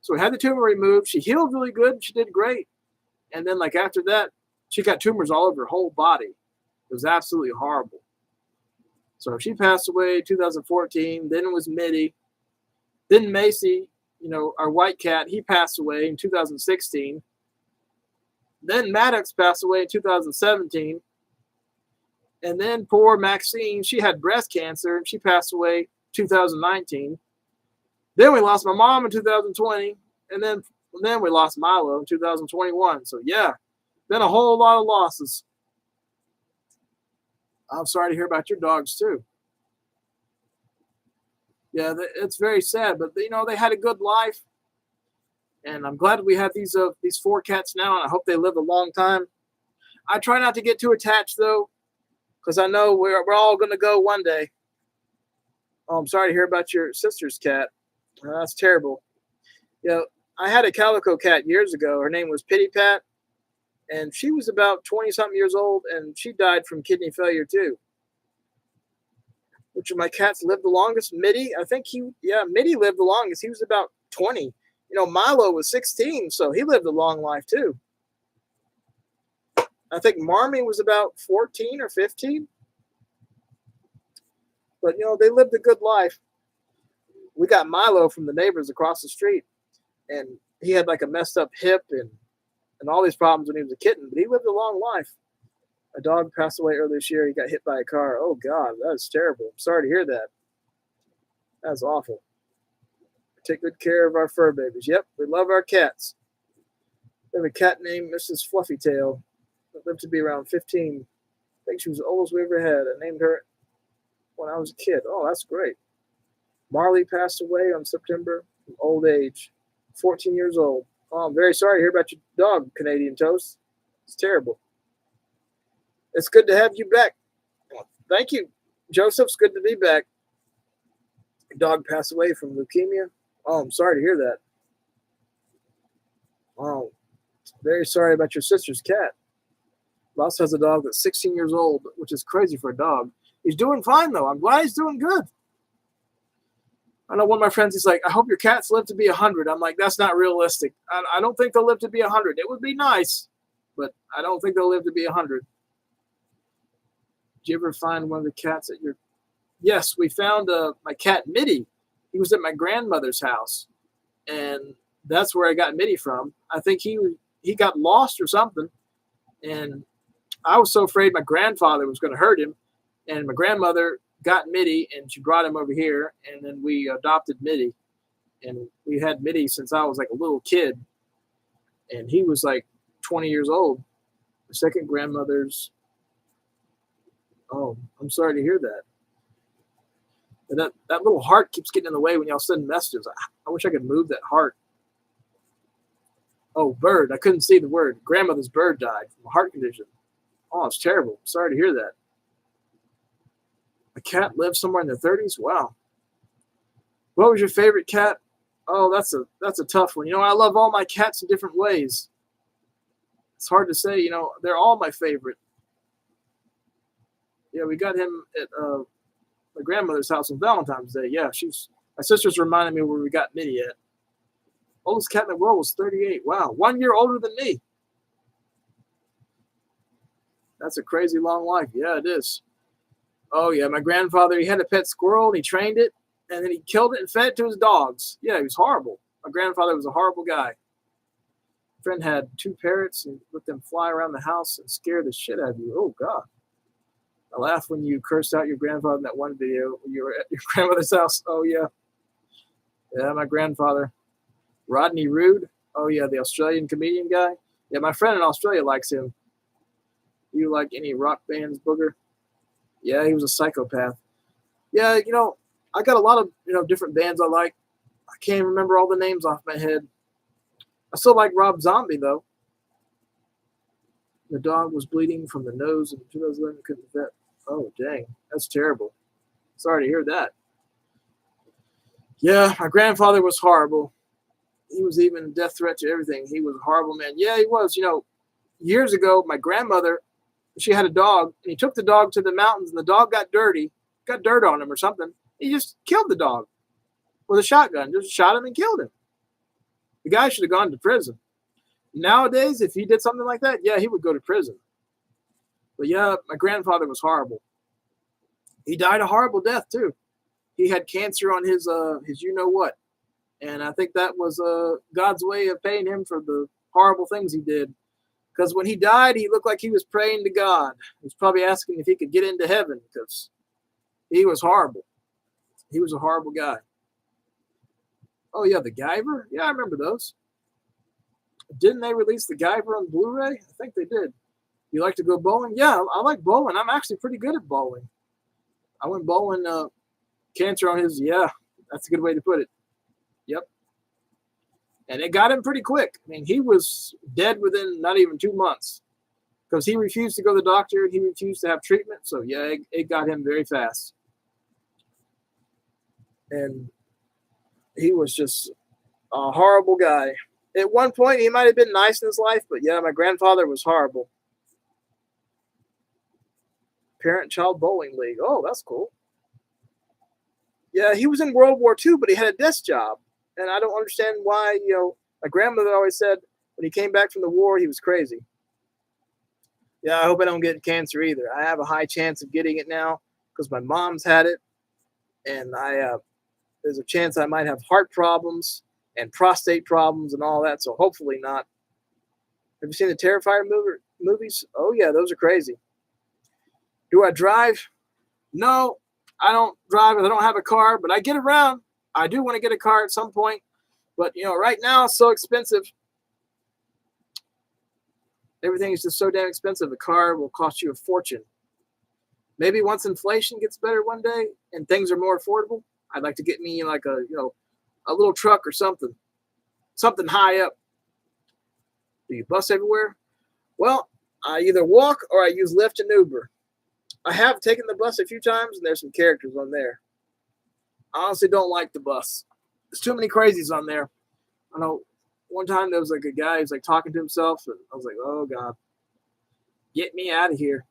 So we had the tumor removed. She healed really good. She did great. And then after that, she got tumors all over her whole body. It was absolutely horrible. So she passed away in 2014. Then it was Mitty. Then Macy, our white cat, he passed away in 2016. Then Maddox passed away in 2017. And then poor Maxine, she had breast cancer, and she passed away 2019. Then we lost my mom in 2020, and then we lost Milo in 2021. So yeah, been a whole lot of losses. I'm sorry to hear about your dogs too. Yeah, it's very sad, but they had a good life, and I'm glad we have these 4 cats now, and I hope they live a long time. I try not to get too attached though, because I know we're all gonna go one day. Oh, I'm sorry to hear about your sister's cat. That's terrible. I had a calico cat years ago. Her name was Pitty Pat, and she was about 20-something years old, and she died from kidney failure too. Which of my cats lived the longest? Mitty. I think Mitty lived the longest. He was about 20. Milo was 16, so he lived a long life too. I think Marmy was about 14 or 15. But, they lived a good life. We got Milo from the neighbors across the street, and he had a messed up hip and all these problems when he was a kitten, but he lived a long life. A dog passed away earlier this year. He got hit by a car. Oh, God, that is terrible. I'm sorry to hear that. That's awful. We take good care of our fur babies. Yep, we love our cats. We have a cat named Mrs. Fluffytail that lived to be around 15. I think she was the oldest we ever had. I named her when I was a kid. Oh, that's great. Marley passed away on September from old age, 14 years old. Oh, I'm very sorry to hear about your dog, Canadian Toast. It's terrible. It's good to have you back. thank you, Joseph's good to be back. Dog passed away from leukemia. Oh, I'm sorry to hear that. Oh, very sorry about your sister's cat. Ross has a dog that's 16 years old, which is crazy for a dog. He's doing fine, though. I'm glad he's doing good. I know one of my friends, he's like, I hope your cats live to be 100. I'm like, that's not realistic. I don't think they'll live to be 100. It would be nice, but I don't think they'll live to be 100. Did you ever find one of the cats at your... Yes, we found my cat, Mitty. He was at my grandmother's house, and that's where I got Mitty from. I think he got lost or something, and I was so afraid my grandfather was going to hurt him, and my grandmother got Mitty, and she brought him over here, and then we adopted Mitty, and we had Mitty since I was like a little kid, and he was like 20 years old. The second grandmother's... Oh, I'm sorry to hear that. And that little heart keeps getting in the way when y'all send messages. I wish I could move that heart. Oh, bird. I couldn't see the word. Grandmother's bird died from a heart condition. Oh, it's terrible. Sorry to hear that. A cat lived somewhere in their 30s? Wow. What was your favorite cat? Oh, that's a tough one. I love all my cats in different ways. It's hard to say. They're all my favorite. Yeah, we got him at my grandmother's house on Valentine's Day. Yeah, my sister's reminding me where we got Mitty at. Oldest cat in the world was 38. Wow, 1 year older than me. That's a crazy long life. Yeah, it is. Oh, yeah, my grandfather, he had a pet squirrel, and he trained it, and then he killed it and fed it to his dogs. Yeah, he was horrible. My grandfather was a horrible guy. My friend had 2 parrots and let them fly around the house and scare the shit out of you. Oh, God. I laughed when you cursed out your grandfather in that one video when you were at your grandmother's house. Oh, yeah. Yeah, my grandfather. Rodney Rude. Oh, yeah, the Australian comedian guy. Yeah, my friend in Australia likes him. Do you like any rock bands, Booger? Yeah, he was a psychopath. Yeah, I got a lot of, different bands I like. I can't remember all the names off my head. I still like Rob Zombie, though. The dog was bleeding from the nose in 2011. Couldn't vet. Oh, dang. That's terrible. Sorry to hear that. Yeah, my grandfather was horrible. He was even a death threat to everything. He was a horrible man. Yeah, he was. Years ago, my grandmother, she had a dog, and he took the dog to the mountains, and the dog got dirty, got dirt on him or something. He just killed the dog with a shotgun. Just shot him and killed him. The guy should have gone to prison. Nowadays, if he did something like that, yeah, he would go to prison. But yeah, my grandfather was horrible. He died a horrible death too. He had cancer on his you-know-what. And I think that was God's way of paying him for the horrible things he did. Because when he died, he looked like he was praying to God. He was probably asking if he could get into heaven because he was horrible. He was a horrible guy. Oh, yeah, the Guyver? Yeah, I remember those. Didn't they release the Guyver on Blu-ray? I think they did. You like to go bowling? Yeah, I like bowling. I'm actually pretty good at bowling. I went bowling, cancer on his, yeah, that's a good way to put it. Yep. And it got him pretty quick. I mean, he was dead within not even 2 months because he refused to go to the doctor and he refused to have treatment. So, yeah, it got him very fast. And he was just a horrible guy. At one point, he might have been nice in his life, but yeah, my grandfather was horrible. Parent-child bowling league. Oh, that's cool. Yeah, he was in World War II, but he had a desk job. And I don't understand why, my grandmother always said when he came back from the war, he was crazy. Yeah, I hope I don't get cancer either. I have a high chance of getting it now because my mom's had it. And there's a chance I might have heart problems and prostate problems and all that. So hopefully not. Have you seen the Terrifier movies? Oh, yeah, those are crazy. Do I drive? No, I don't drive. I don't have a car, but I get around. I do want to get a car at some point. But, right now it's so expensive. Everything is just so damn expensive. A car will cost you a fortune. Maybe once inflation gets better one day and things are more affordable, I'd like to get me like a little truck or something high up. Do you bus everywhere? Well, I either walk or I use Lyft and Uber. I have taken the bus a few times, and there's some characters on there. I honestly don't like the bus. There's too many crazies on there. I know one time there was like a guy who's like talking to himself, and I was like, oh God, get me out of here.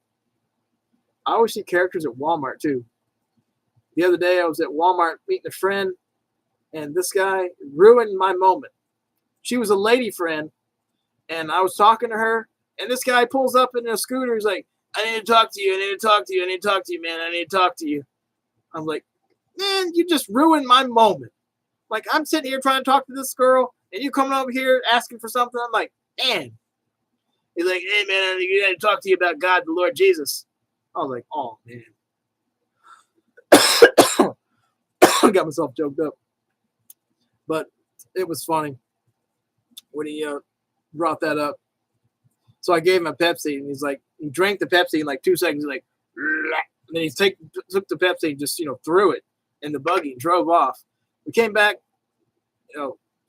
I always see characters at Walmart too. The other day I was at Walmart meeting a friend, and this guy ruined my moment. She was a lady friend, and I was talking to her, and this guy pulls up in a scooter. He's like, I need to talk to you. I need to talk to you. I need to talk to you, man. I need to talk to you. I'm like, man, you just ruined my moment. Like, I'm sitting here trying to talk to this girl, and you coming over here asking for something. I'm like, man. He's like, hey, man, I got to talk to you about God, the Lord Jesus. I was like, oh, man. Got myself choked up. But it was funny when he brought that up. So I gave him a Pepsi, and he's like, he drank the Pepsi in like 2 seconds. He's like, and then he took the Pepsi and just, threw it in the buggy and drove off. We came back,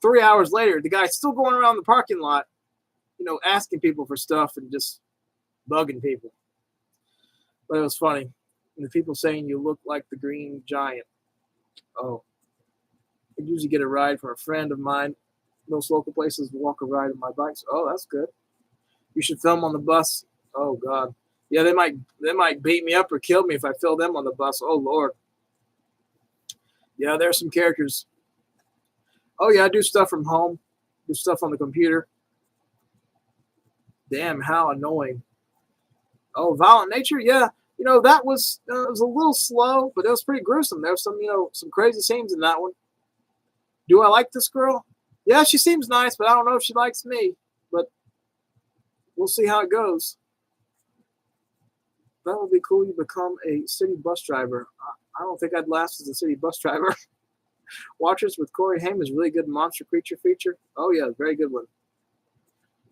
3 hours later, the guy's still going around the parking lot, asking people for stuff and just bugging people. But it was funny. And the people saying you look like the Green Giant. Oh, I usually get a ride from a friend of mine. Most local places walk a ride on my bike. So, oh, that's good. You should film on the bus. Oh God, yeah, they might beat me up or kill me if I film them on the bus. Oh Lord. Yeah, there's some characters. Oh yeah, I do stuff from home. Do stuff on the computer. Damn, how annoying. Oh, Violent Nature. Yeah, that was it was a little slow, but it was pretty gruesome. There was some crazy scenes in that one. Do I like this girl? Yeah, she seems nice, but I don't know if she likes me. But we'll see how it goes. That would be cool. You become a city bus driver. I don't think I'd last as a city bus driver. Watchers with Corey Haim is really good monster creature feature. Oh yeah, very good one.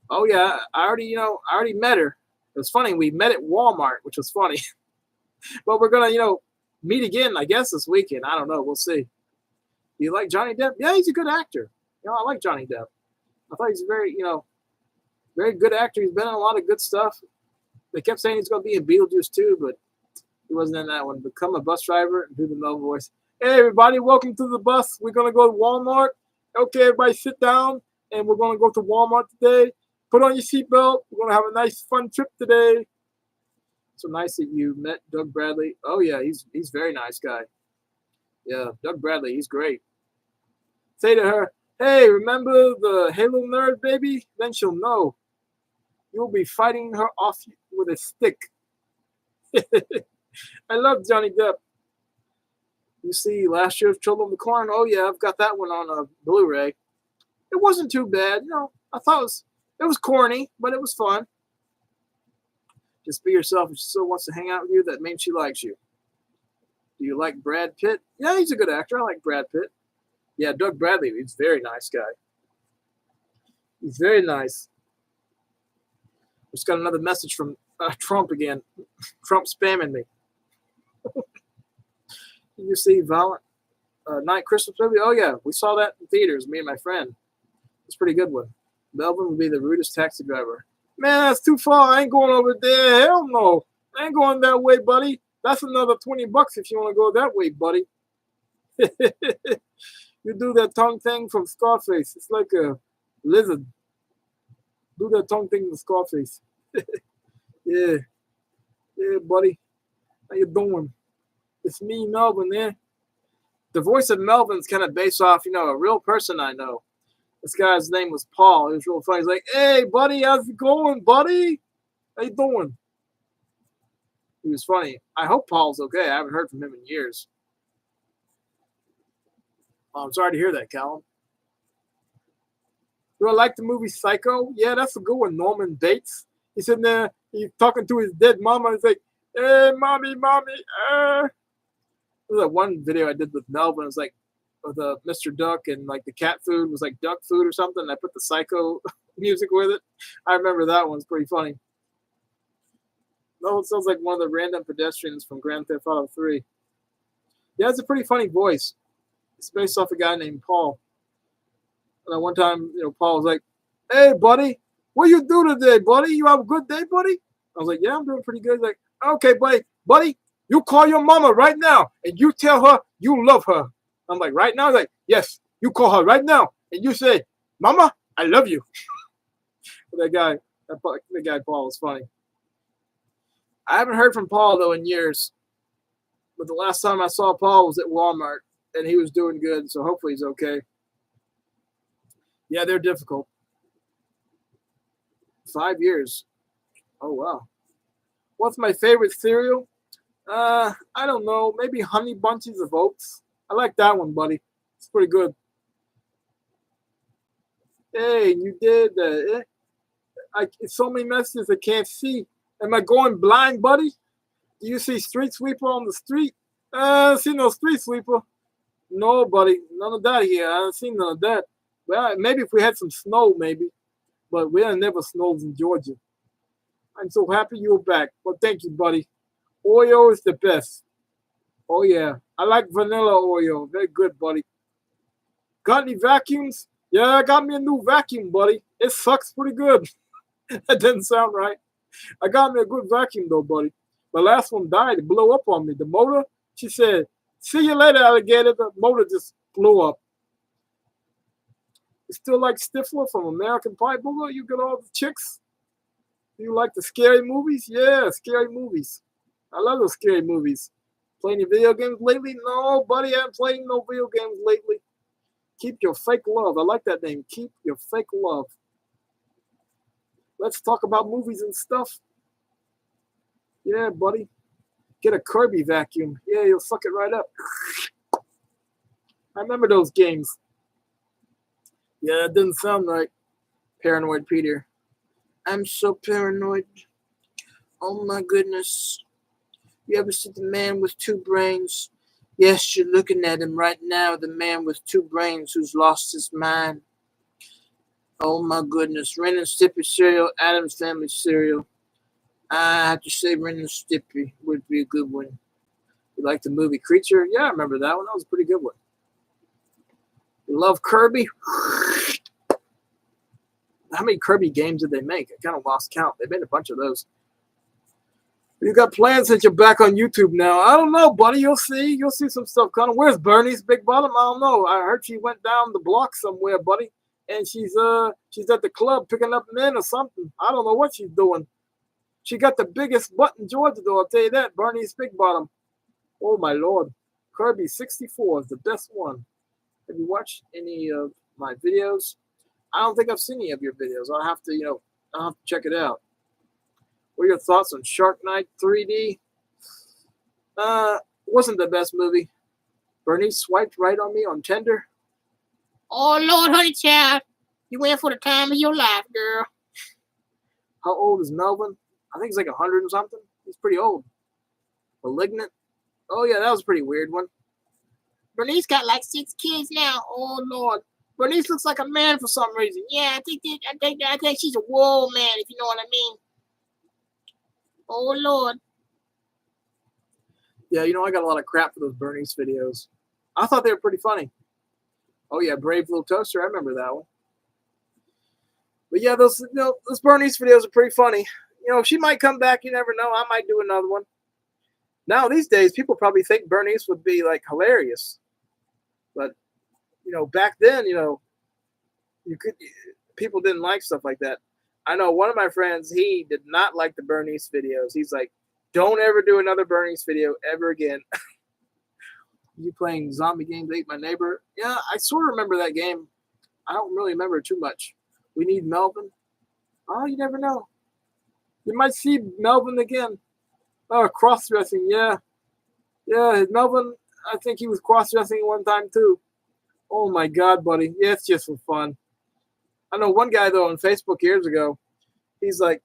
Oh yeah, I already met her. It was funny. We met at Walmart, which was funny. But we're gonna, meet again, I guess, this weekend. I don't know. We'll see. Do you like Johnny Depp? Yeah, he's a good actor. I like Johnny Depp. I thought he's a very good actor. He's been in a lot of good stuff. They kept saying he's going to be in Beetlejuice too, but he wasn't in that one. Become a bus driver and do the Melvin voice. Hey, everybody, welcome to the bus. We're going to go to Walmart. Okay, everybody sit down, and we're going to go to Walmart today. Put on your seatbelt. We're going to have a nice, fun trip today. So nice that you met Doug Bradley. Oh, yeah, he's a very nice guy. Yeah, Doug Bradley, he's great. Say to her, hey, remember the Halo nerd, baby? Then she'll know. You'll be fighting her off with a stick. I love Johnny Depp. You see last year's Children of the Corn? Oh, yeah, I've got that one on a Blu-ray. It wasn't too bad. I thought it was corny, but it was fun. Just be yourself. If she still wants to hang out with you, that means she likes you. Do you like Brad Pitt? Yeah, he's a good actor. I like Brad Pitt. Yeah, Doug Bradley, he's a very nice guy. He's very nice. Just got another message from Trump again. Trump spamming me. Did you see Violent Night Christmas movie? Oh, yeah. We saw that in theaters, me and my friend. It's a pretty good one. Melvin would be the rudest taxi driver. Man, that's too far. I ain't going over there. Hell no. I ain't going that way, buddy. That's another $20 if you want to go that way, buddy. You do that tongue thing from Scarface. It's like a lizard. Do that tongue thing from Scarface. Yeah. Yeah, buddy. How you doing? It's me, Melvin, there. The voice of Melvin's kind of based off, a real person I know. This guy's name was Paul. He was real funny. He's like, hey, buddy, how's it going, buddy? How you doing? He was funny. I hope Paul's okay. I haven't heard from him in years. Oh, I'm sorry to hear that, Callum. Do I like the movie Psycho? Yeah, that's a good one. Norman Bates. He's sitting there. He's talking to his dead mama. He's like, hey, mommy. There's that one video I did with Melvin. It was like with Mr. Duck, and like the cat food was like duck food or something. And I put the Psycho music with it. I remember that one's pretty funny. No, it sounds like one of the random pedestrians from Grand Theft Auto 3. Yeah, it's a pretty funny voice. It's based off a guy named Paul. And one time, Paul was like, hey, buddy, what you do today, buddy? You have a good day, buddy? I was like, yeah, I'm doing pretty good. He's like, okay, buddy, buddy, you call your mama right now and you tell her you love her. I'm like, right now? He's like, yes, you call her right now and you say, Mama, I love you. That guy Paul was funny. I haven't heard from Paul though in years, but the last time I saw Paul was at Walmart and he was doing good, so hopefully he's okay. Yeah, they're difficult. 5 years. Oh wow. What's my favorite cereal? I don't know. Maybe Honey Bunches of Oats. I like that one, buddy. It's pretty good. Hey, you did that. It's so many messages I can't see. Am I going blind, buddy? Do you see street sweeper on the street? I don't see no street sweeper. No, buddy. None of that here. I don't see none of that. Well, maybe if we had some snow, maybe. But we never snows in Georgia. I'm so happy you're back. Well, thank you, buddy. Oreo is the best. Oh, yeah. I like vanilla Oreo. Very good, buddy. Got any vacuums? Yeah, I got me a new vacuum, buddy. It sucks pretty good. That didn't sound right. I got me a good vacuum, though, buddy. My last one died. It blew up on me. The motor, she said, see you later, alligator. The motor just blew up. You still like Stifler from American Pie Booger? You got all the chicks? Do you like the scary movies? Yeah, scary movies. I love those scary movies. Playing any video games lately? No, buddy, I haven't played no video games lately. Keep your fake love. I like that name. Keep your fake love. Let's talk about movies and stuff. Yeah, buddy. Get a Kirby vacuum. Yeah, you'll suck it right up. I remember those games. Yeah, that didn't sound right. Paranoid Peter. I'm so paranoid. Oh my goodness. You ever see the man with two brains? Yes, you're looking at him right now, the man with two brains who's lost his mind. Oh my goodness. Ren and Stimpy cereal, Addams Family cereal. I have to say Ren and Stimpy would be a good one. You like the movie Creature? Yeah, I remember that one. That was a pretty good one. You love Kirby? How many Kirby games did they make? I kind of lost count. They made a bunch of those. You got plans that you're back on YouTube now. I don't know, buddy. You'll see. You'll see some stuff coming. Where's Bernie's Big Bottom? I don't know. I heard she went down the block somewhere, buddy. And she's at the club picking up men or something. I don't know what she's doing. She got the biggest butt in Georgia, though. I'll tell you that. Bernie's Big Bottom. Oh, my Lord. Kirby 64 is the best one. Have you watched any of my videos? I don't think I've seen any of your videos. I'll have to check it out. What are your thoughts on Shark Night 3D? Wasn't the best movie. Bernice swiped right on me on Tinder. Oh, Lord, honey child. You went for the time of your life, girl. How old is Melvin? I think he's like 100 or something. He's pretty old. Malignant? Oh, yeah, that was a pretty weird one. Bernice got like 6 kids now. Oh, Lord. Bernice looks like a man for some reason. Yeah, I think she's a whoa man, if you know what I mean. Oh, Lord. Yeah, I got a lot of crap for those Bernice videos. I thought they were pretty funny. Oh, yeah, Brave Little Toaster. I remember that one. But, yeah, those Bernice videos are pretty funny. She might come back. You never know. I might do another one. Now, these days, people probably think Bernice would be, like, hilarious. But, back then, people didn't like stuff like that. I know one of my friends, he did not like the Bernice videos. He's like, don't ever do another Bernice video ever again. You playing zombie games, Ate My Neighbor? Yeah, I sort of remember that game. I don't really remember too much. We Need Melvin. Oh, you never know. You might see Melvin again. Oh, cross-dressing, yeah. Yeah, Melvin, I think he was cross-dressing one time too. Oh my God, buddy. Yeah, it's just for fun. I know one guy, though, on Facebook years ago, he's like,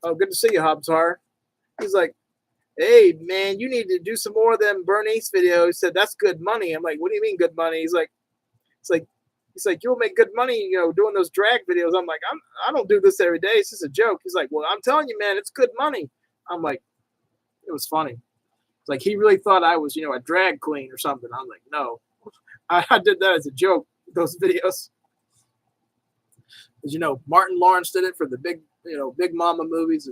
oh, good to see you, Hobbs-Har. He's like, hey, man, you need to do some more of them Bernice videos. He said, that's good money. I'm like, what do you mean good money? He's like, you'll make good money, doing those drag videos. I'm like, I don't do this every day. It's just a joke. He's like, well, I'm telling you, man, it's good money. I'm like, it was funny. It's like he really thought I was, a drag queen or something. I'm like, no. I did that as a joke, those videos. Because, Martin Lawrence did it for the Big Mama movies,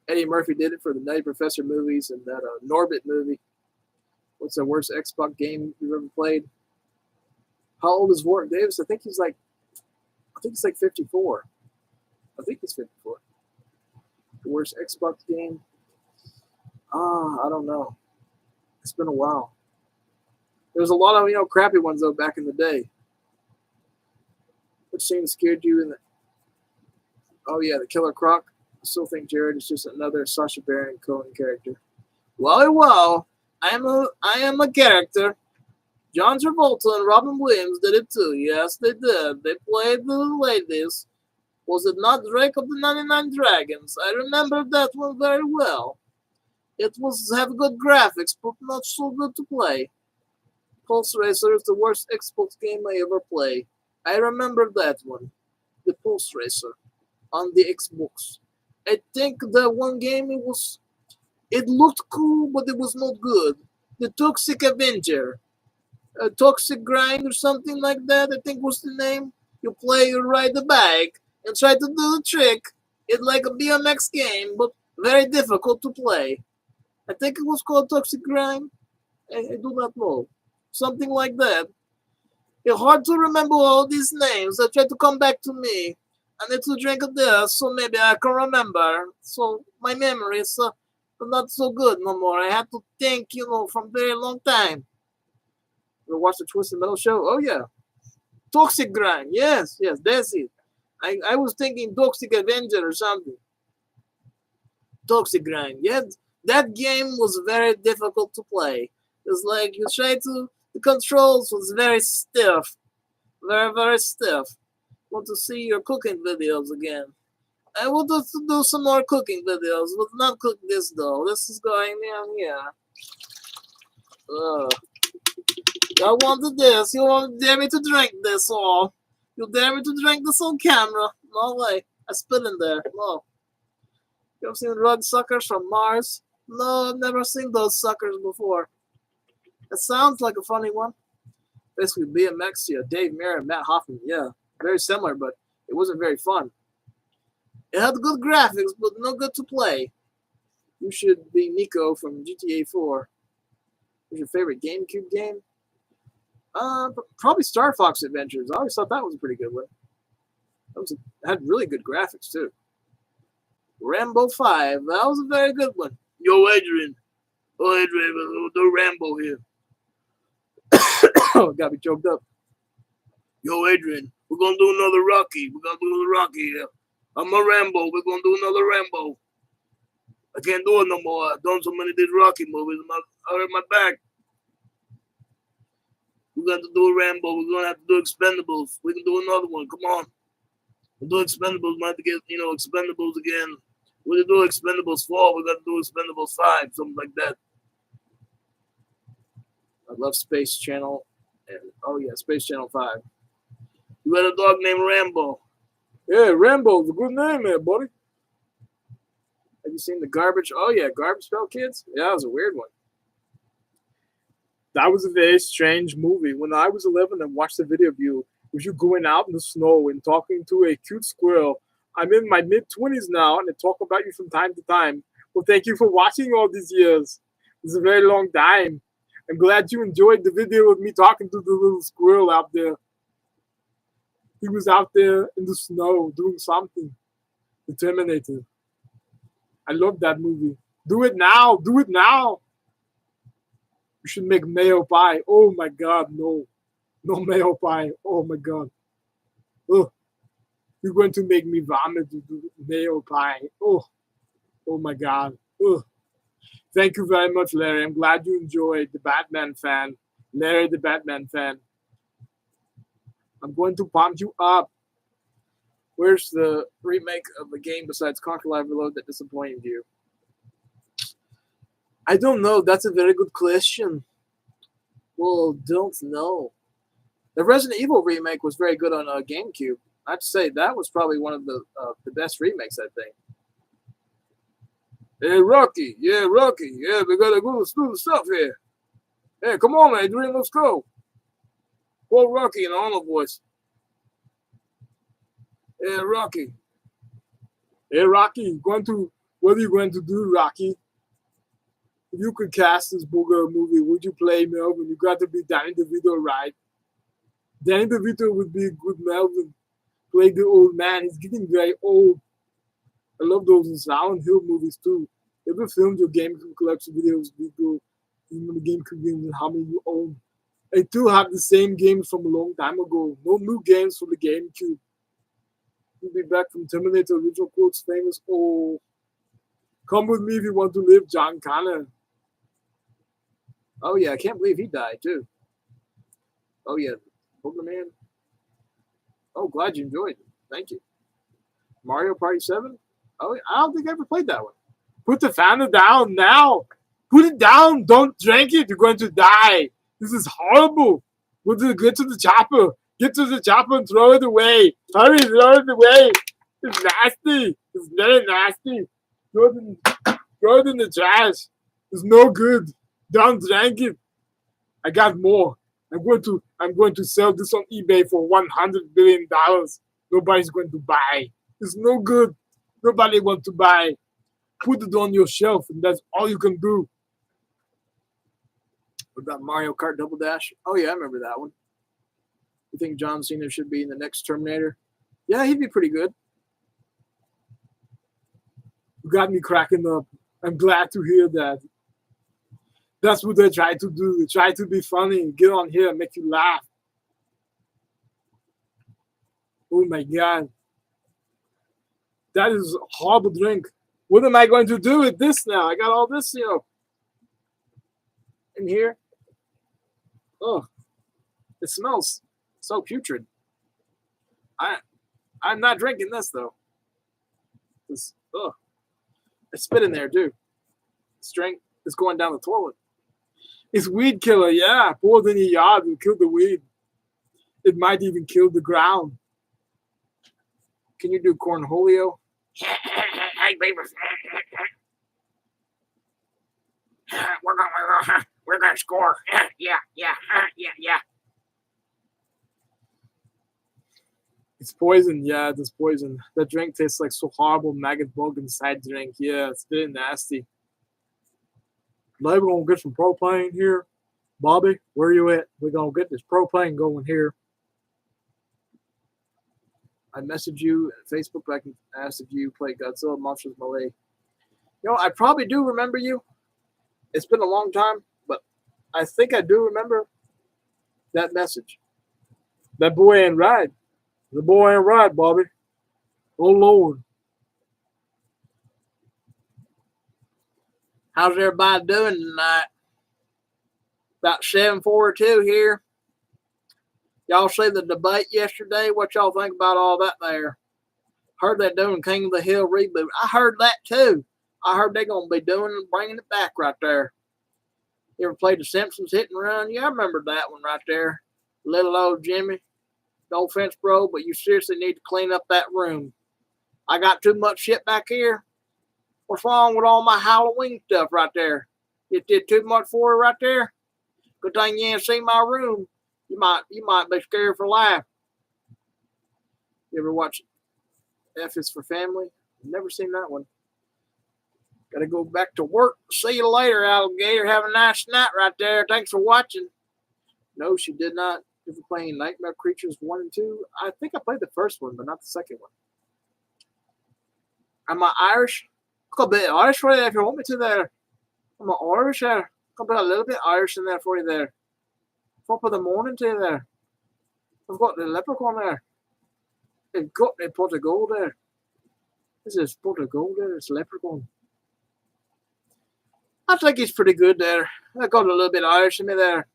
and Eddie Murphy did it for the Nutty Professor movies and that Norbit movie. What's the worst Xbox game you've ever played? How old is Warwick Davis? I think he's like 54. I think he's 54. The worst Xbox game? I don't know. It's been a while. There was a lot of crappy ones though back in the day. Which scene scared you? Oh yeah, the Killer Croc. I still think Jared is just another Sacha Baron Cohen character. Well, I am a character. John Travolta and Robin Williams did it too. Yes, they did. They played the ladies. Was it not Drake of the 99 Dragons? I remember that one very well. It have good graphics, but not so good to play. Pulse Racer is the worst Xbox game I ever played. I remember that one. The Pulse Racer on the Xbox. I think that one game it looked cool, but it was not good. The Toxic Avenger. Toxic Grind or something like that, I think was the name. You ride the bike and try to do the trick. It's like a BMX game, but very difficult to play. I think it was called Toxic Grind. I do not know. Something like that. It's hard to remember all these names. They try to come back to me. I need to drink of this, so maybe I can remember. So my memory is not so good no more. I have to think, from very long time. You watch the Twisted Metal show? Oh yeah. Toxic Grind. Yes, that's it. I was thinking Toxic Avenger or something. Toxic Grind. Yeah, that game was very difficult to play. It's like you try the controls was very stiff. Very, very stiff. Want to see your cooking videos again. I want to do some more cooking videos, but not cook this though. This is going down here. I wanted this. You won't dare me to drink this all. You dare me to drink this on camera. No way. I spit in there. No. You ever seen Rug Suckers from Mars? No, I've never seen those suckers before. It sounds like a funny one. Basically, BMX, Dave Mirra and Matt Hoffman. Yeah, very similar, but it wasn't very fun. It had good graphics, but no good to play. You should be Nico from GTA 4. What's your favorite GameCube game? Probably Star Fox Adventures. I always thought that was a pretty good one. It had really good graphics too. Rambo 5. That was a very good one. Yo, Adrian. Oh, Adrian, we'll do Rambo here. Got me choked up. Yo, Adrian, we're gonna do another Rocky. We're gonna do another Rocky here. I'm a Rambo. We're gonna do another Rambo. I can't do it no more. I've done so many of these Rocky movies. I hurt my back. We're gonna have to do a Rambo. We're gonna have to do Expendables. We can do another one. Come on. We'll do Expendables. We have to get Expendables again. We'll do Expendables 4. We're gonna do Expendables 5, something like that. I love Space Channel. And Space Channel 5. You got a dog named Rambo. Yeah, Rambo's a good name there, buddy. Have you seen the Garbage? Oh yeah, Garbage Pail Kids? Yeah, that was a weird one. That was a very strange movie. When I was 11 and watched the video of you going out in the snow and talking to a cute squirrel. I'm in my mid-20s now, and I talk about you from time to time. Well, thank you for watching all these years. It's a very long time. I'm glad you enjoyed the video of me talking to the little squirrel out there. He was out there in the snow doing something. The Terminator. I love that movie. Do it now. Do it now. You should make mayo pie. Oh my God, no. No mayo pie. Oh my God. Oh, you're going to make me vomit to do mayo pie. Oh my God. Oh. Thank you very much, Larry. I'm glad you enjoyed the Batman fan. Larry, the Batman fan. I'm going to pump you up. Where's the remake of the game besides Conquer Live Reload that disappointed you? I don't know. That's a very good question. Well, don't know. The Resident Evil remake was very good on GameCube. I'd say that was probably one of the best remakes, I think. Hey, Rocky. Yeah, Rocky. Yeah, we gotta go do the stuff here. Hey, come on, man. Adrian, let's go. Quote Rocky in a normal voice. Hey, Rocky. Hey, Rocky. Going to What are you going to do, Rocky? If you could cast this booger movie, would you play Melvin? You got to be Danny DeVito, right? Danny DeVito would be a good Melvin. Play the old man. He's getting very old. I love those Silent Hill movies too. Ever filmed your GameCube collection videos? We go in the GameCube games and how many you own. I do have the same games from a long time ago. No new games for the GameCube. We'll be back from Terminator, original quotes, famous. Oh, come with me if you want to live, John Connor. Oh yeah, I can't believe he died too. Oh yeah, Pokemon. Oh, glad you enjoyed it. Thank you. Mario Party 7? Oh, I don't think I ever played that one. Put the fountain down now. Put it down. Don't drink it. You're going to die. This is horrible. Get to the chopper. Get to the chopper and throw it away. Hurry, throw it away. It's nasty. It's very nasty. Throw it in the trash. It's no good. Don't drink it. I got more. I'm going to sell this on eBay for $100 billion. Nobody's going to buy. It's no good. Nobody wants to buy. Put it on your shelf, and that's all you can do. What about Mario Kart Double Dash? Oh yeah, I remember that one. You think John Cena should be in the next Terminator? Yeah, he'd be pretty good. You got me cracking up. I'm glad to hear that. That's what they try to do. They try to be funny, get on here and make you laugh. Oh my God. That is a horrible drink. What am I going to do with this now? I got all this, in here. Oh, it smells so putrid. I'm not drinking this though. It's spit in there too. This drink is going down the toilet. It's weed killer, yeah. Pour it in your yard will kill the weed. It might even kill the ground. Can you do cornholio? Hey, baby. We're gonna score. Yeah. It's poison. Yeah, it's poison. That drink tastes like so horrible maggot bug inside drink. Yeah, it's very nasty. We're gonna get some propane here. Bobby, where you at? We're gonna get this propane going here. I messaged you on Facebook. I can ask if you play Godzilla Monsters Malay. I probably do remember you. It's been a long time, but I think I do remember that message. That boy ain't right. The boy ain't right, Bobby. Oh, Lord. How's everybody doing tonight? About 7:42 here. Y'all see the debate yesterday? What y'all think about all that there? Heard they're doing King of the Hill reboot. I heard that too. I heard they're going to be bringing it back right there. You ever played The Simpsons Hit and Run? Yeah, I remember that one right there. Little old Jimmy. No offense, bro, but you seriously need to clean up that room. I got too much shit back here. What's wrong with all my Halloween stuff right there? It did too much for you right there? Good thing you ain't seen my room. You might be scared for life. You ever watch F is for Family? Never seen that one. Gotta go back to work. See you later, alligator. Have a nice night right there. Thanks for watching. No, she did not. Ever playing Nightmare Creatures 1 and 2? I think I played the first one, but not the second one. Am I Irish? Got a bit Irish for you if you want me to there. I'm Irish there. Got a little bit Irish in there for you there. Top of the morning to you there. I've got the Leprechaun there. They've got the pot of gold there. This is pot of gold there. It's Leprechaun. I think he's pretty good there. I got a little bit Irish in me there.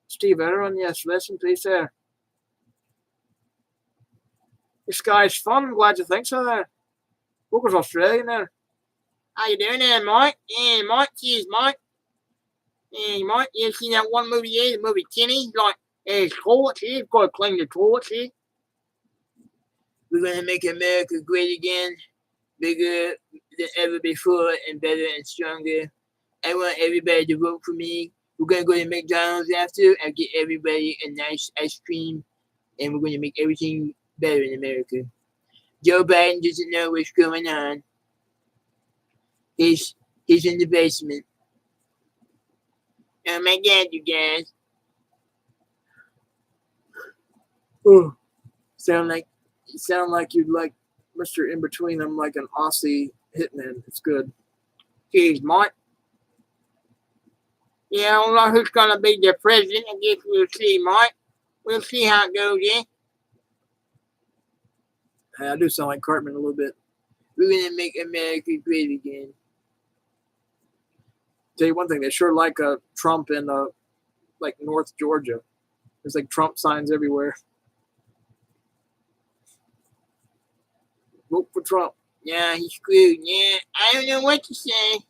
Steve Irwin, yes, rest in peace there. This guy's fun. I'm glad you think so there. Booker's Australian there. How you doing there, Mike? Yeah, Mike. Cheers, Mike. Yeah, Mike. You ever seen that one movie here? The movie Kenny? Like, toilets here. You've got to clean the toilets here. We're going to make America great again. Bigger than ever before and better and stronger. I want everybody to vote for me. We're going to go to McDonald's after and get everybody a nice ice cream. And we're going to make everything better in America. Joe Biden doesn't know what's going on. He's in the basement. Oh my God, you guys. Oh, sound like you'd like Mr. In Between. I'm like an Aussie hitman. It's good. Jeez, Mike. Yeah, I don't know who's gonna be the president. I guess we'll see, Mike. We'll see how it goes, yeah? Hey, I do sound like Cartman a little bit. We're gonna make America great again. Tell you one thing, they sure like Trump in like North Georgia. There's like Trump signs everywhere. Vote for Trump. Yeah, he's screwed. Yeah, I don't know what to say.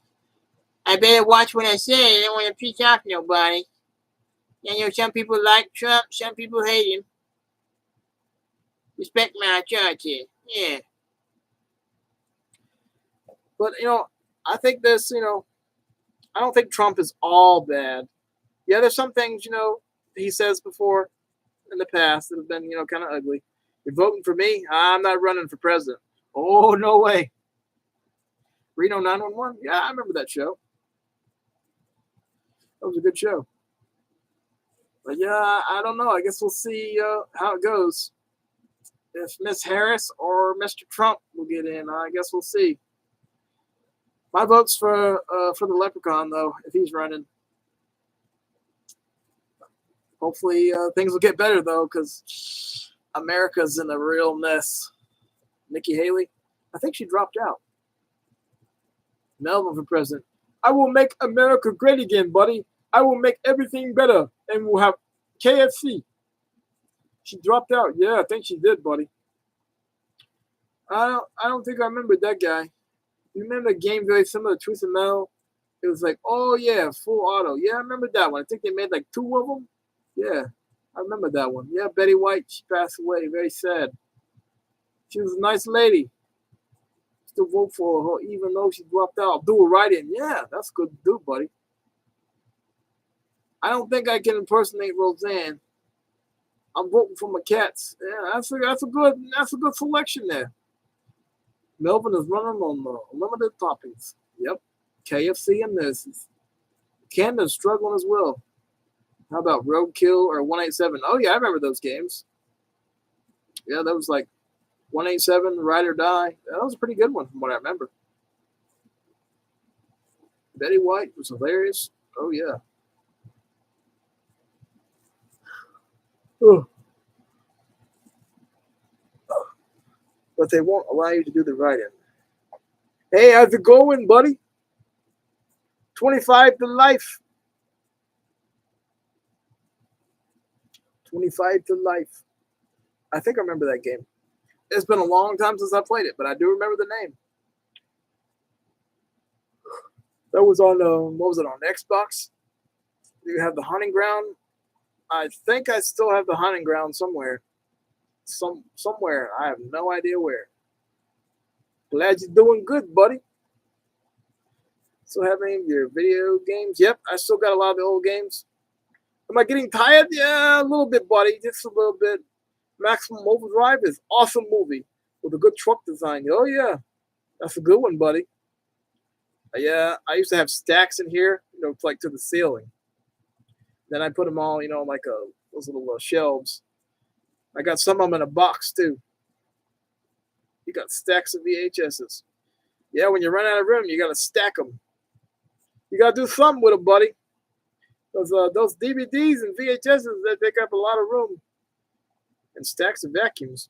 I better watch what I say. I don't want to piss off nobody. You know, some people like Trump, some people hate him. Respect my authority. Yeah. But I think this. I don't think Trump is all bad. Yeah, there's some things he says before in the past that have been kind of ugly. You're voting for me? I'm not running for president. Oh, no way. Reno 911? Yeah, I remember that show. That was a good show. But yeah, I don't know. I guess we'll see how it goes. If Miss Harris or Mr. Trump will get in, I guess we'll see. My vote's for the Leprechaun, though, if he's running. Hopefully things will get better, though, because America's in a real mess. Nikki Haley, I think she dropped out. Melvin for president. I will make America great again, buddy. I will make everything better, and we'll have KFC. She dropped out. Yeah, I think she did, buddy. I don't think I remember that guy. You remember a game very similar to Truth and Metal? It was like, oh yeah, full auto. Yeah, I remember that one. I think they made like 2 of them. Yeah, I remember that one. Yeah, Betty White, she passed away. Very sad. She was a nice lady. Still vote for her, even though she dropped out. Do a write-in. Yeah, that's good to do, buddy. I don't think I can impersonate Roseanne. I'm voting for my cats. Yeah, that's a good selection there. Melvin is running on limited toppings. Yep, KFC and nurses. Canada's struggling as well. How about Roadkill or 187? Oh yeah, I remember those games. Yeah, that was like 187, Ride or Die. That was a pretty good one from what I remember. Betty White was hilarious. Oh yeah. Oh. But they won't allow you to do the write-in. Hey, how's it going, buddy? 25 to life. 25 to life. I think I remember that game. It's been a long time since I played it, but I do remember the name. That was on, what was it, on Xbox? You have the hunting ground. I think I still have the hunting ground somewhere. Somewhere. I have no idea where. Glad you're doing good, buddy. Still have any of your video games? Yep, I still got a lot of the old games. Am I getting tired? Yeah, a little bit, buddy. Just a little bit. Maximum Overdrive is an awesome movie with a good truck design. Oh, yeah. That's a good one, buddy. Yeah, I used to have stacks in here, like to the ceiling. Then I put them all, like those little shelves. I got some of them in a box, too. You got stacks of VHSs. Yeah, when you run out of room, you got to stack them. You got to do something with them, buddy. Those DVDs and VHSs, they take up a lot of room. And stacks of vacuums.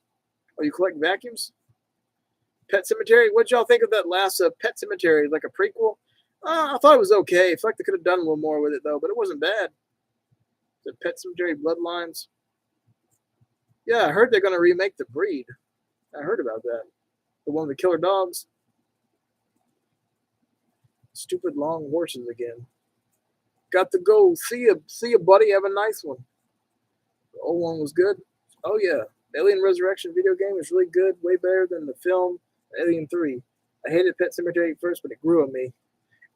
Oh, you collect vacuums? Pet Cemetery? What y'all think of that last Pet Cemetery? Like a prequel? I thought it was okay. I feel like they could have done a little more with it, though, but it wasn't bad. The Pet Cemetery Bloodlines. Yeah, I heard they're going to remake The Breed. I heard about that. The one with the killer dogs. Stupid long horses again. Got to go. See you, buddy. Have a nice one. The old one was good. Oh, yeah. Alien Resurrection video game is really good. Way better than the film Alien 3. I hated Pet Cemetery at first, but it grew on me.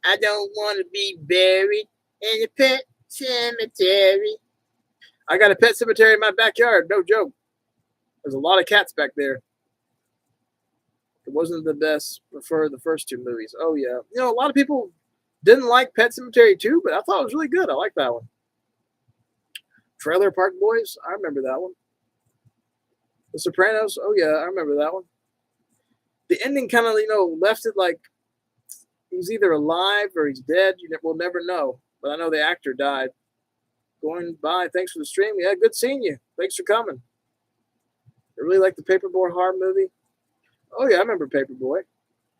I don't want to be buried in a pet cemetery. I got a pet cemetery in my backyard. No joke. There's a lot of cats back there. It wasn't the best, prefer the first two movies. Oh yeah, you know a lot of people didn't like Pet Sematary 2, but I thought it was really good. I like that one. Trailer Park Boys, I remember that one. The Sopranos, oh yeah, I remember that one. The ending kind of left it like he's either alive or he's dead. We'll never know. But I know the actor died. Going by, thanks for the stream. Yeah, good seeing you. Thanks for coming. I really like the Paperboy horror movie. Oh yeah, I remember Paperboy.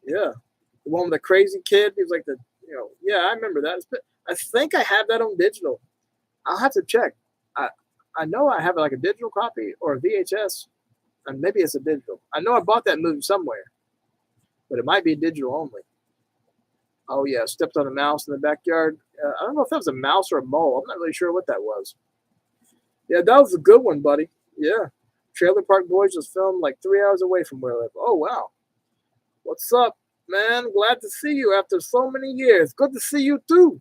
Yeah, the one with the crazy kid. He was like yeah, I remember that. I think I have that on digital. I'll have to check. I know I have like a digital copy or a VHS, and maybe it's a digital. I know I bought that movie somewhere, but it might be digital only. Oh yeah, stepped on a mouse in the backyard. I don't know if that was a mouse or a mole. I'm not really sure what that was. Yeah, that was a good one, buddy. Yeah. Trailer Park Boys was filmed like 3 hours away from where I live. Oh, wow. What's up, man? Glad to see you after so many years. Good to see you, too.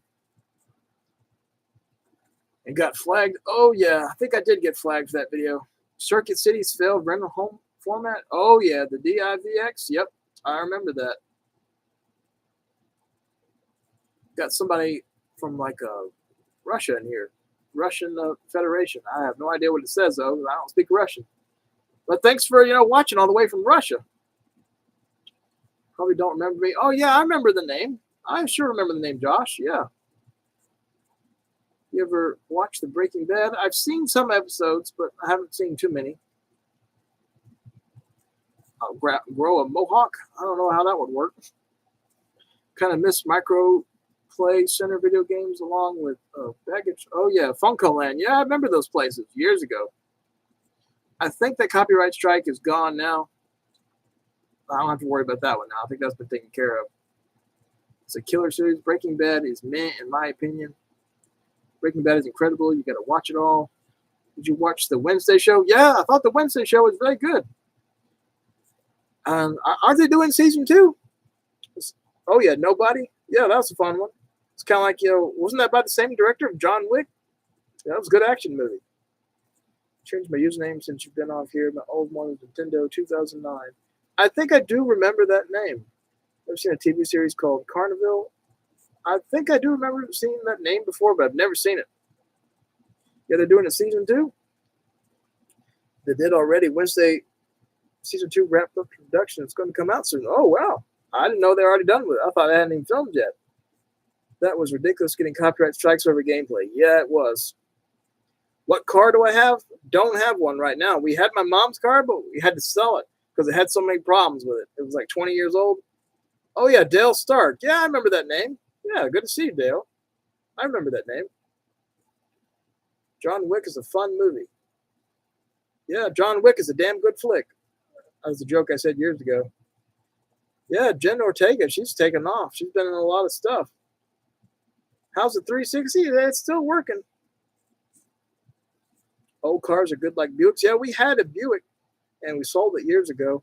And got flagged. Oh, yeah. I think I did get flagged for that video. Circuit City's failed rental home format. Oh, yeah. The DIVX. Yep. I remember that. Got somebody from like Russia in here. Russian Federation. I have no idea what it says, though. I don't speak Russian. But thanks for, watching all the way from Russia. Probably don't remember me. Oh, yeah, I remember the name. I sure remember the name, Josh. Yeah. You ever watched the Breaking Bad? I've seen some episodes, but I haven't seen too many. I'll grow a mohawk. I don't know how that would work. Kind of miss Micro Play Center video games along with baggage. Oh, yeah, Funko Land. Yeah, I remember those places years ago. I think that copyright strike is gone now. I don't have to worry about that one now. I think that's been taken care of. It's a killer series. Breaking Bad is meh, in my opinion. Breaking Bad is incredible. You got to watch it all. Did you watch the Wednesday show? Yeah, I thought the Wednesday show was very good. Are they doing season 2? Oh, yeah, Nobody. Yeah, that was a fun one. It's kind of like, wasn't that by the same director of John Wick? Yeah, that was a good action movie. Changed my username since you've been off here. My old one was Nintendo 2009. I think I do remember that name. I've seen a TV series called Carnival. I think I do remember seeing that name before, but I've never seen it. Yeah, they're doing a season 2. They did already. Wednesday, season 2 wrapped up production. It's going to come out soon. Oh, wow. I didn't know they were already done with it. I thought they hadn't even filmed yet. That was ridiculous getting copyright strikes over gameplay. Yeah, it was. What car do I have? Don't have one right now. We had my mom's car, but we had to sell it because it had so many problems with it. It was like 20 years old. Oh, yeah, Dale Stark. Yeah, I remember that name. Yeah, good to see you, Dale. I remember that name. John Wick is a fun movie. Yeah, John Wick is a damn good flick. That was a joke I said years ago. Yeah, Jen Ortega, she's taken off. She's been in a lot of stuff. How's the 360? It's still working. Old cars are good like Buicks. Yeah, we had a Buick, and we sold it years ago.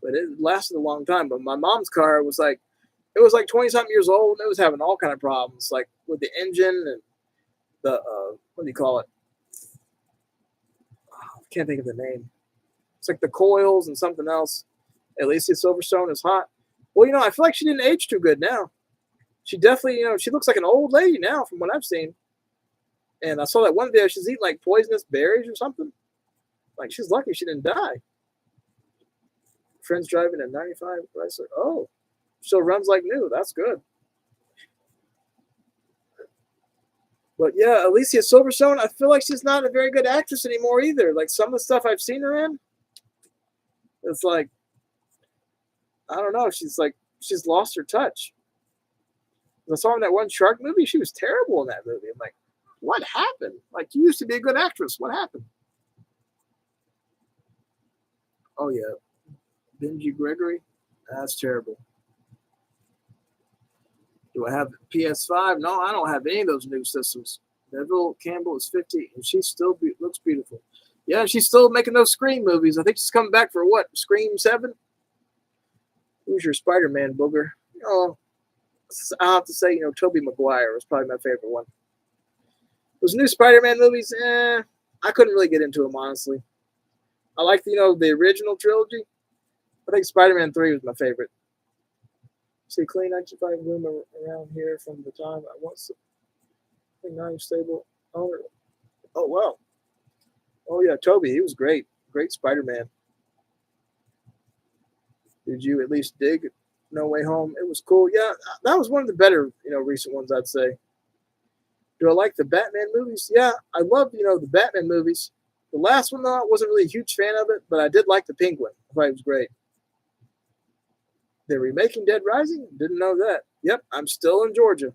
But it lasted a long time. But my mom's car was like 20-something years old, and it was having all kind of problems, like with the engine and the, what do you call it? I can't think of the name. It's like the coils and something else. Alicia Silverstone is hot. Well, I feel like she didn't age too good now. She definitely, she looks like an old lady now from what I've seen. And I saw that one video she's eating like poisonous berries or something. Like she's lucky she didn't die. Friends driving a 95 Chrysler. Oh, still runs like new. That's good. But yeah, Alicia Silverstone, I feel like she's not a very good actress anymore either. Like some of the stuff I've seen her in, it's like, I don't know. She's lost her touch. I saw her in that one shark movie. She was terrible in that movie. I'm like, what happened? Like, you used to be a good actress. What happened? Oh, yeah. Benji Gregory. That's terrible. Do I have PS5? No, I don't have any of those new systems. Neville Campbell is 50, and she still looks beautiful. Yeah, she's still making those Scream movies. I think she's coming back for what? Scream 7? Who's your Spider-Man booger? Oh, I'll have to say, Tobey Maguire was probably my favorite one. Those new Spider-Man movies, I couldn't really get into them, honestly. I like, the original trilogy. I think Spider-Man 3 was my favorite. See, clean 95 room around here from the time I once. Now you're stable owner. Oh wow. Oh yeah, Toby. He was great. Great Spider-Man. Did you at least dig No Way Home? It was cool. Yeah, that was one of the better, recent ones, I'd say. Do I like the Batman movies? Yeah, I love, the Batman movies. The last one, though, I wasn't really a huge fan of it, but I did like the Penguin. I thought it was great. They're remaking Dead Rising? Didn't know that. Yep, I'm still in Georgia.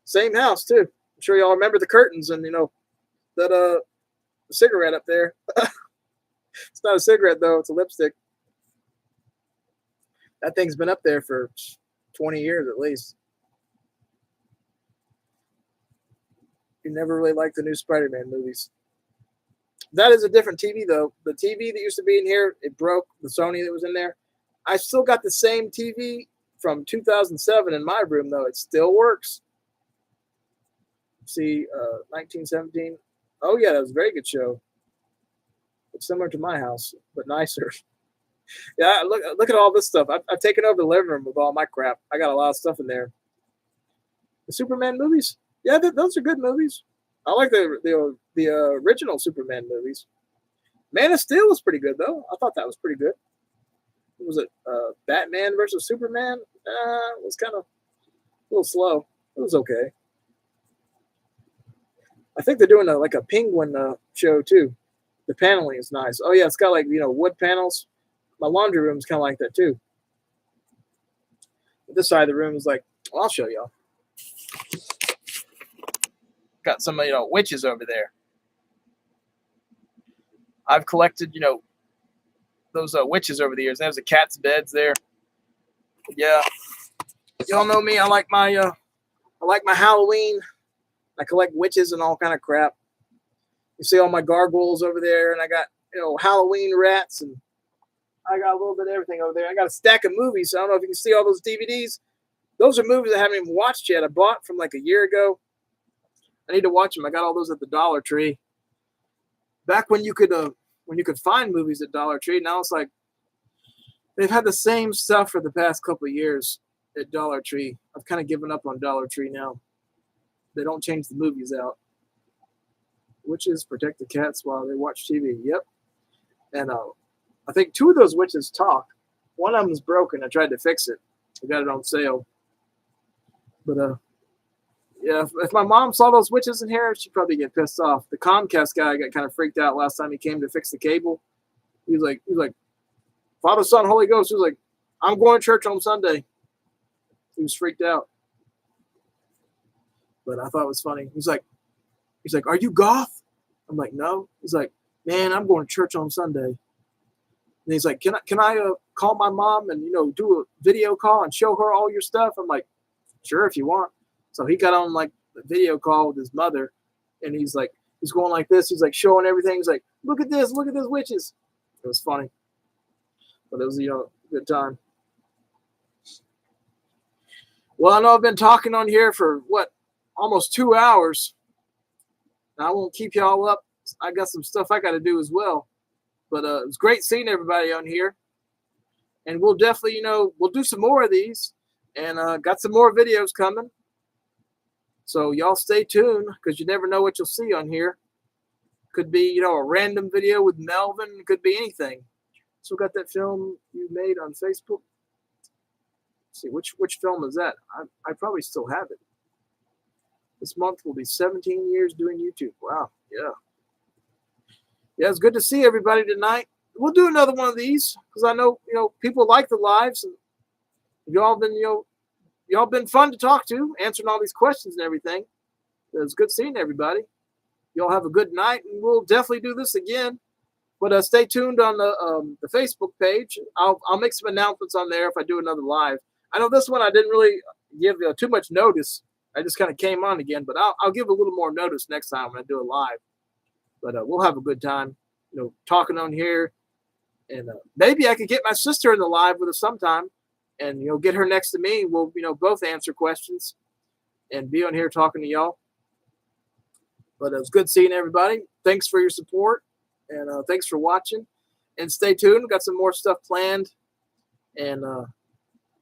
Same house, too. I'm sure y'all remember the curtains and, that cigarette up there. It's not a cigarette, though. It's a lipstick. That thing's been up there for 20 years at least. You never really liked the new Spider-Man movies. That is a different TV, though. The TV that used to be in here, it broke. The Sony that was in there. I still got the same TV from 2007 in my room, though. It still works. See, 1917. Oh, yeah, that was a very good show. It's similar to my house, but nicer. Yeah, look at all this stuff. I've taken over the living room with all my crap. I got a lot of stuff in there. The Superman movies? Yeah, those are good movies. I like the original Superman movies. Man of Steel was pretty good, though. I thought that was pretty good. Was it Batman versus Superman? It was kind of a little slow. It was okay. I think they're doing a Penguin show, too. The paneling is nice. Oh, yeah, it's got wood panels. My laundry room is kind of like that, too. This side of the room is well, I'll show y'all. Got some, witches over there. I've collected, those witches over the years. There's the cat's beds there. Yeah. Y'all know me. I like my Halloween. I collect witches and all kind of crap. You see all my gargoyles over there, and I got, Halloween rats, and I got a little bit of everything over there. I got a stack of movies. So I don't know if you can see all those DVDs. Those are movies I haven't even watched yet. I bought from a year ago. I need to watch them. I got all those at the Dollar Tree. Back when you could find movies at Dollar Tree, now it's they've had the same stuff for the past couple of years at Dollar Tree. I've kind of given up on Dollar Tree now. They don't change the movies out. Witches protect the cats while they watch TV. Yep. And I think 2 of those witches talk. One of them is broken. I tried to fix it. I got it on sale. But yeah, if my mom saw those witches in here, she'd probably get pissed off. The Comcast guy got kind of freaked out last time he came to fix the cable. He was like, Father, Son, Holy Ghost. He was like, I'm going to church on Sunday. He was freaked out. But I thought it was funny. He's like, are you goth? I'm like, no. He's like, man, I'm going to church on Sunday. And he's like, can I call my mom and do a video call and show her all your stuff? I'm like, sure, if you want. So he got on the video call with his mother, and he's going like this. He's showing everything. He's like, look at this witches. It was funny, but it was a good time. Well, I know I've been talking on here for almost 2 hours. I won't keep y'all up. I got some stuff I got to do as well. But it was great seeing everybody on here. And we'll definitely, we'll do some more of these. And got some more videos coming. So y'all stay tuned because you never know what you'll see on here. Could be, a random video with Melvin. Could be anything. So got that film you made on Facebook. Let's see, which film is that? I probably still have it. This month will be 17 years doing YouTube. Wow, yeah. Yeah, it's good to see everybody tonight. We'll do another one of these because I know, people like the lives. And y'all been fun to talk to, answering all these questions and everything. It's good seeing everybody. Y'all have a good night, and we'll definitely do this again. But stay tuned on the Facebook page. I'll make some announcements on there if I do another live. I know this one I didn't really give too much notice. I just kind of came on again, but I'll give a little more notice next time when I do it live. But we'll have a good time, talking on here. And maybe I could get my sister in the live with us sometime and, get her next to me. We'll, both answer questions and be on here talking to y'all. But it was good seeing everybody. Thanks for your support and thanks for watching. And stay tuned. We've got some more stuff planned. And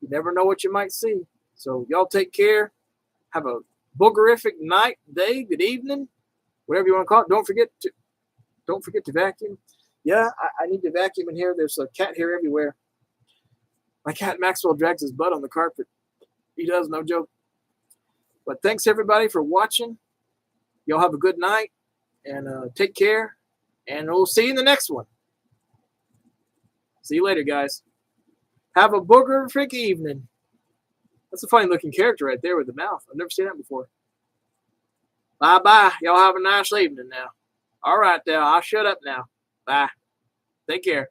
You never know what you might see. So y'all take care. Have a boogerific night, day, good evening, whatever you want to call it. Don't forget to vacuum. Yeah, I need to vacuum in here. There's a cat hair everywhere. My cat Maxwell drags his butt on the carpet. He does, no joke. But thanks everybody for watching. Y'all have a good night and take care. And we'll see you in the next one. See you later, guys. Have a boogerific evening. That's a funny looking character right there with the mouth. I've never seen that before. Bye-bye. Y'all have a nice evening now. All right, now. I'll shut up now. Bye. Take care.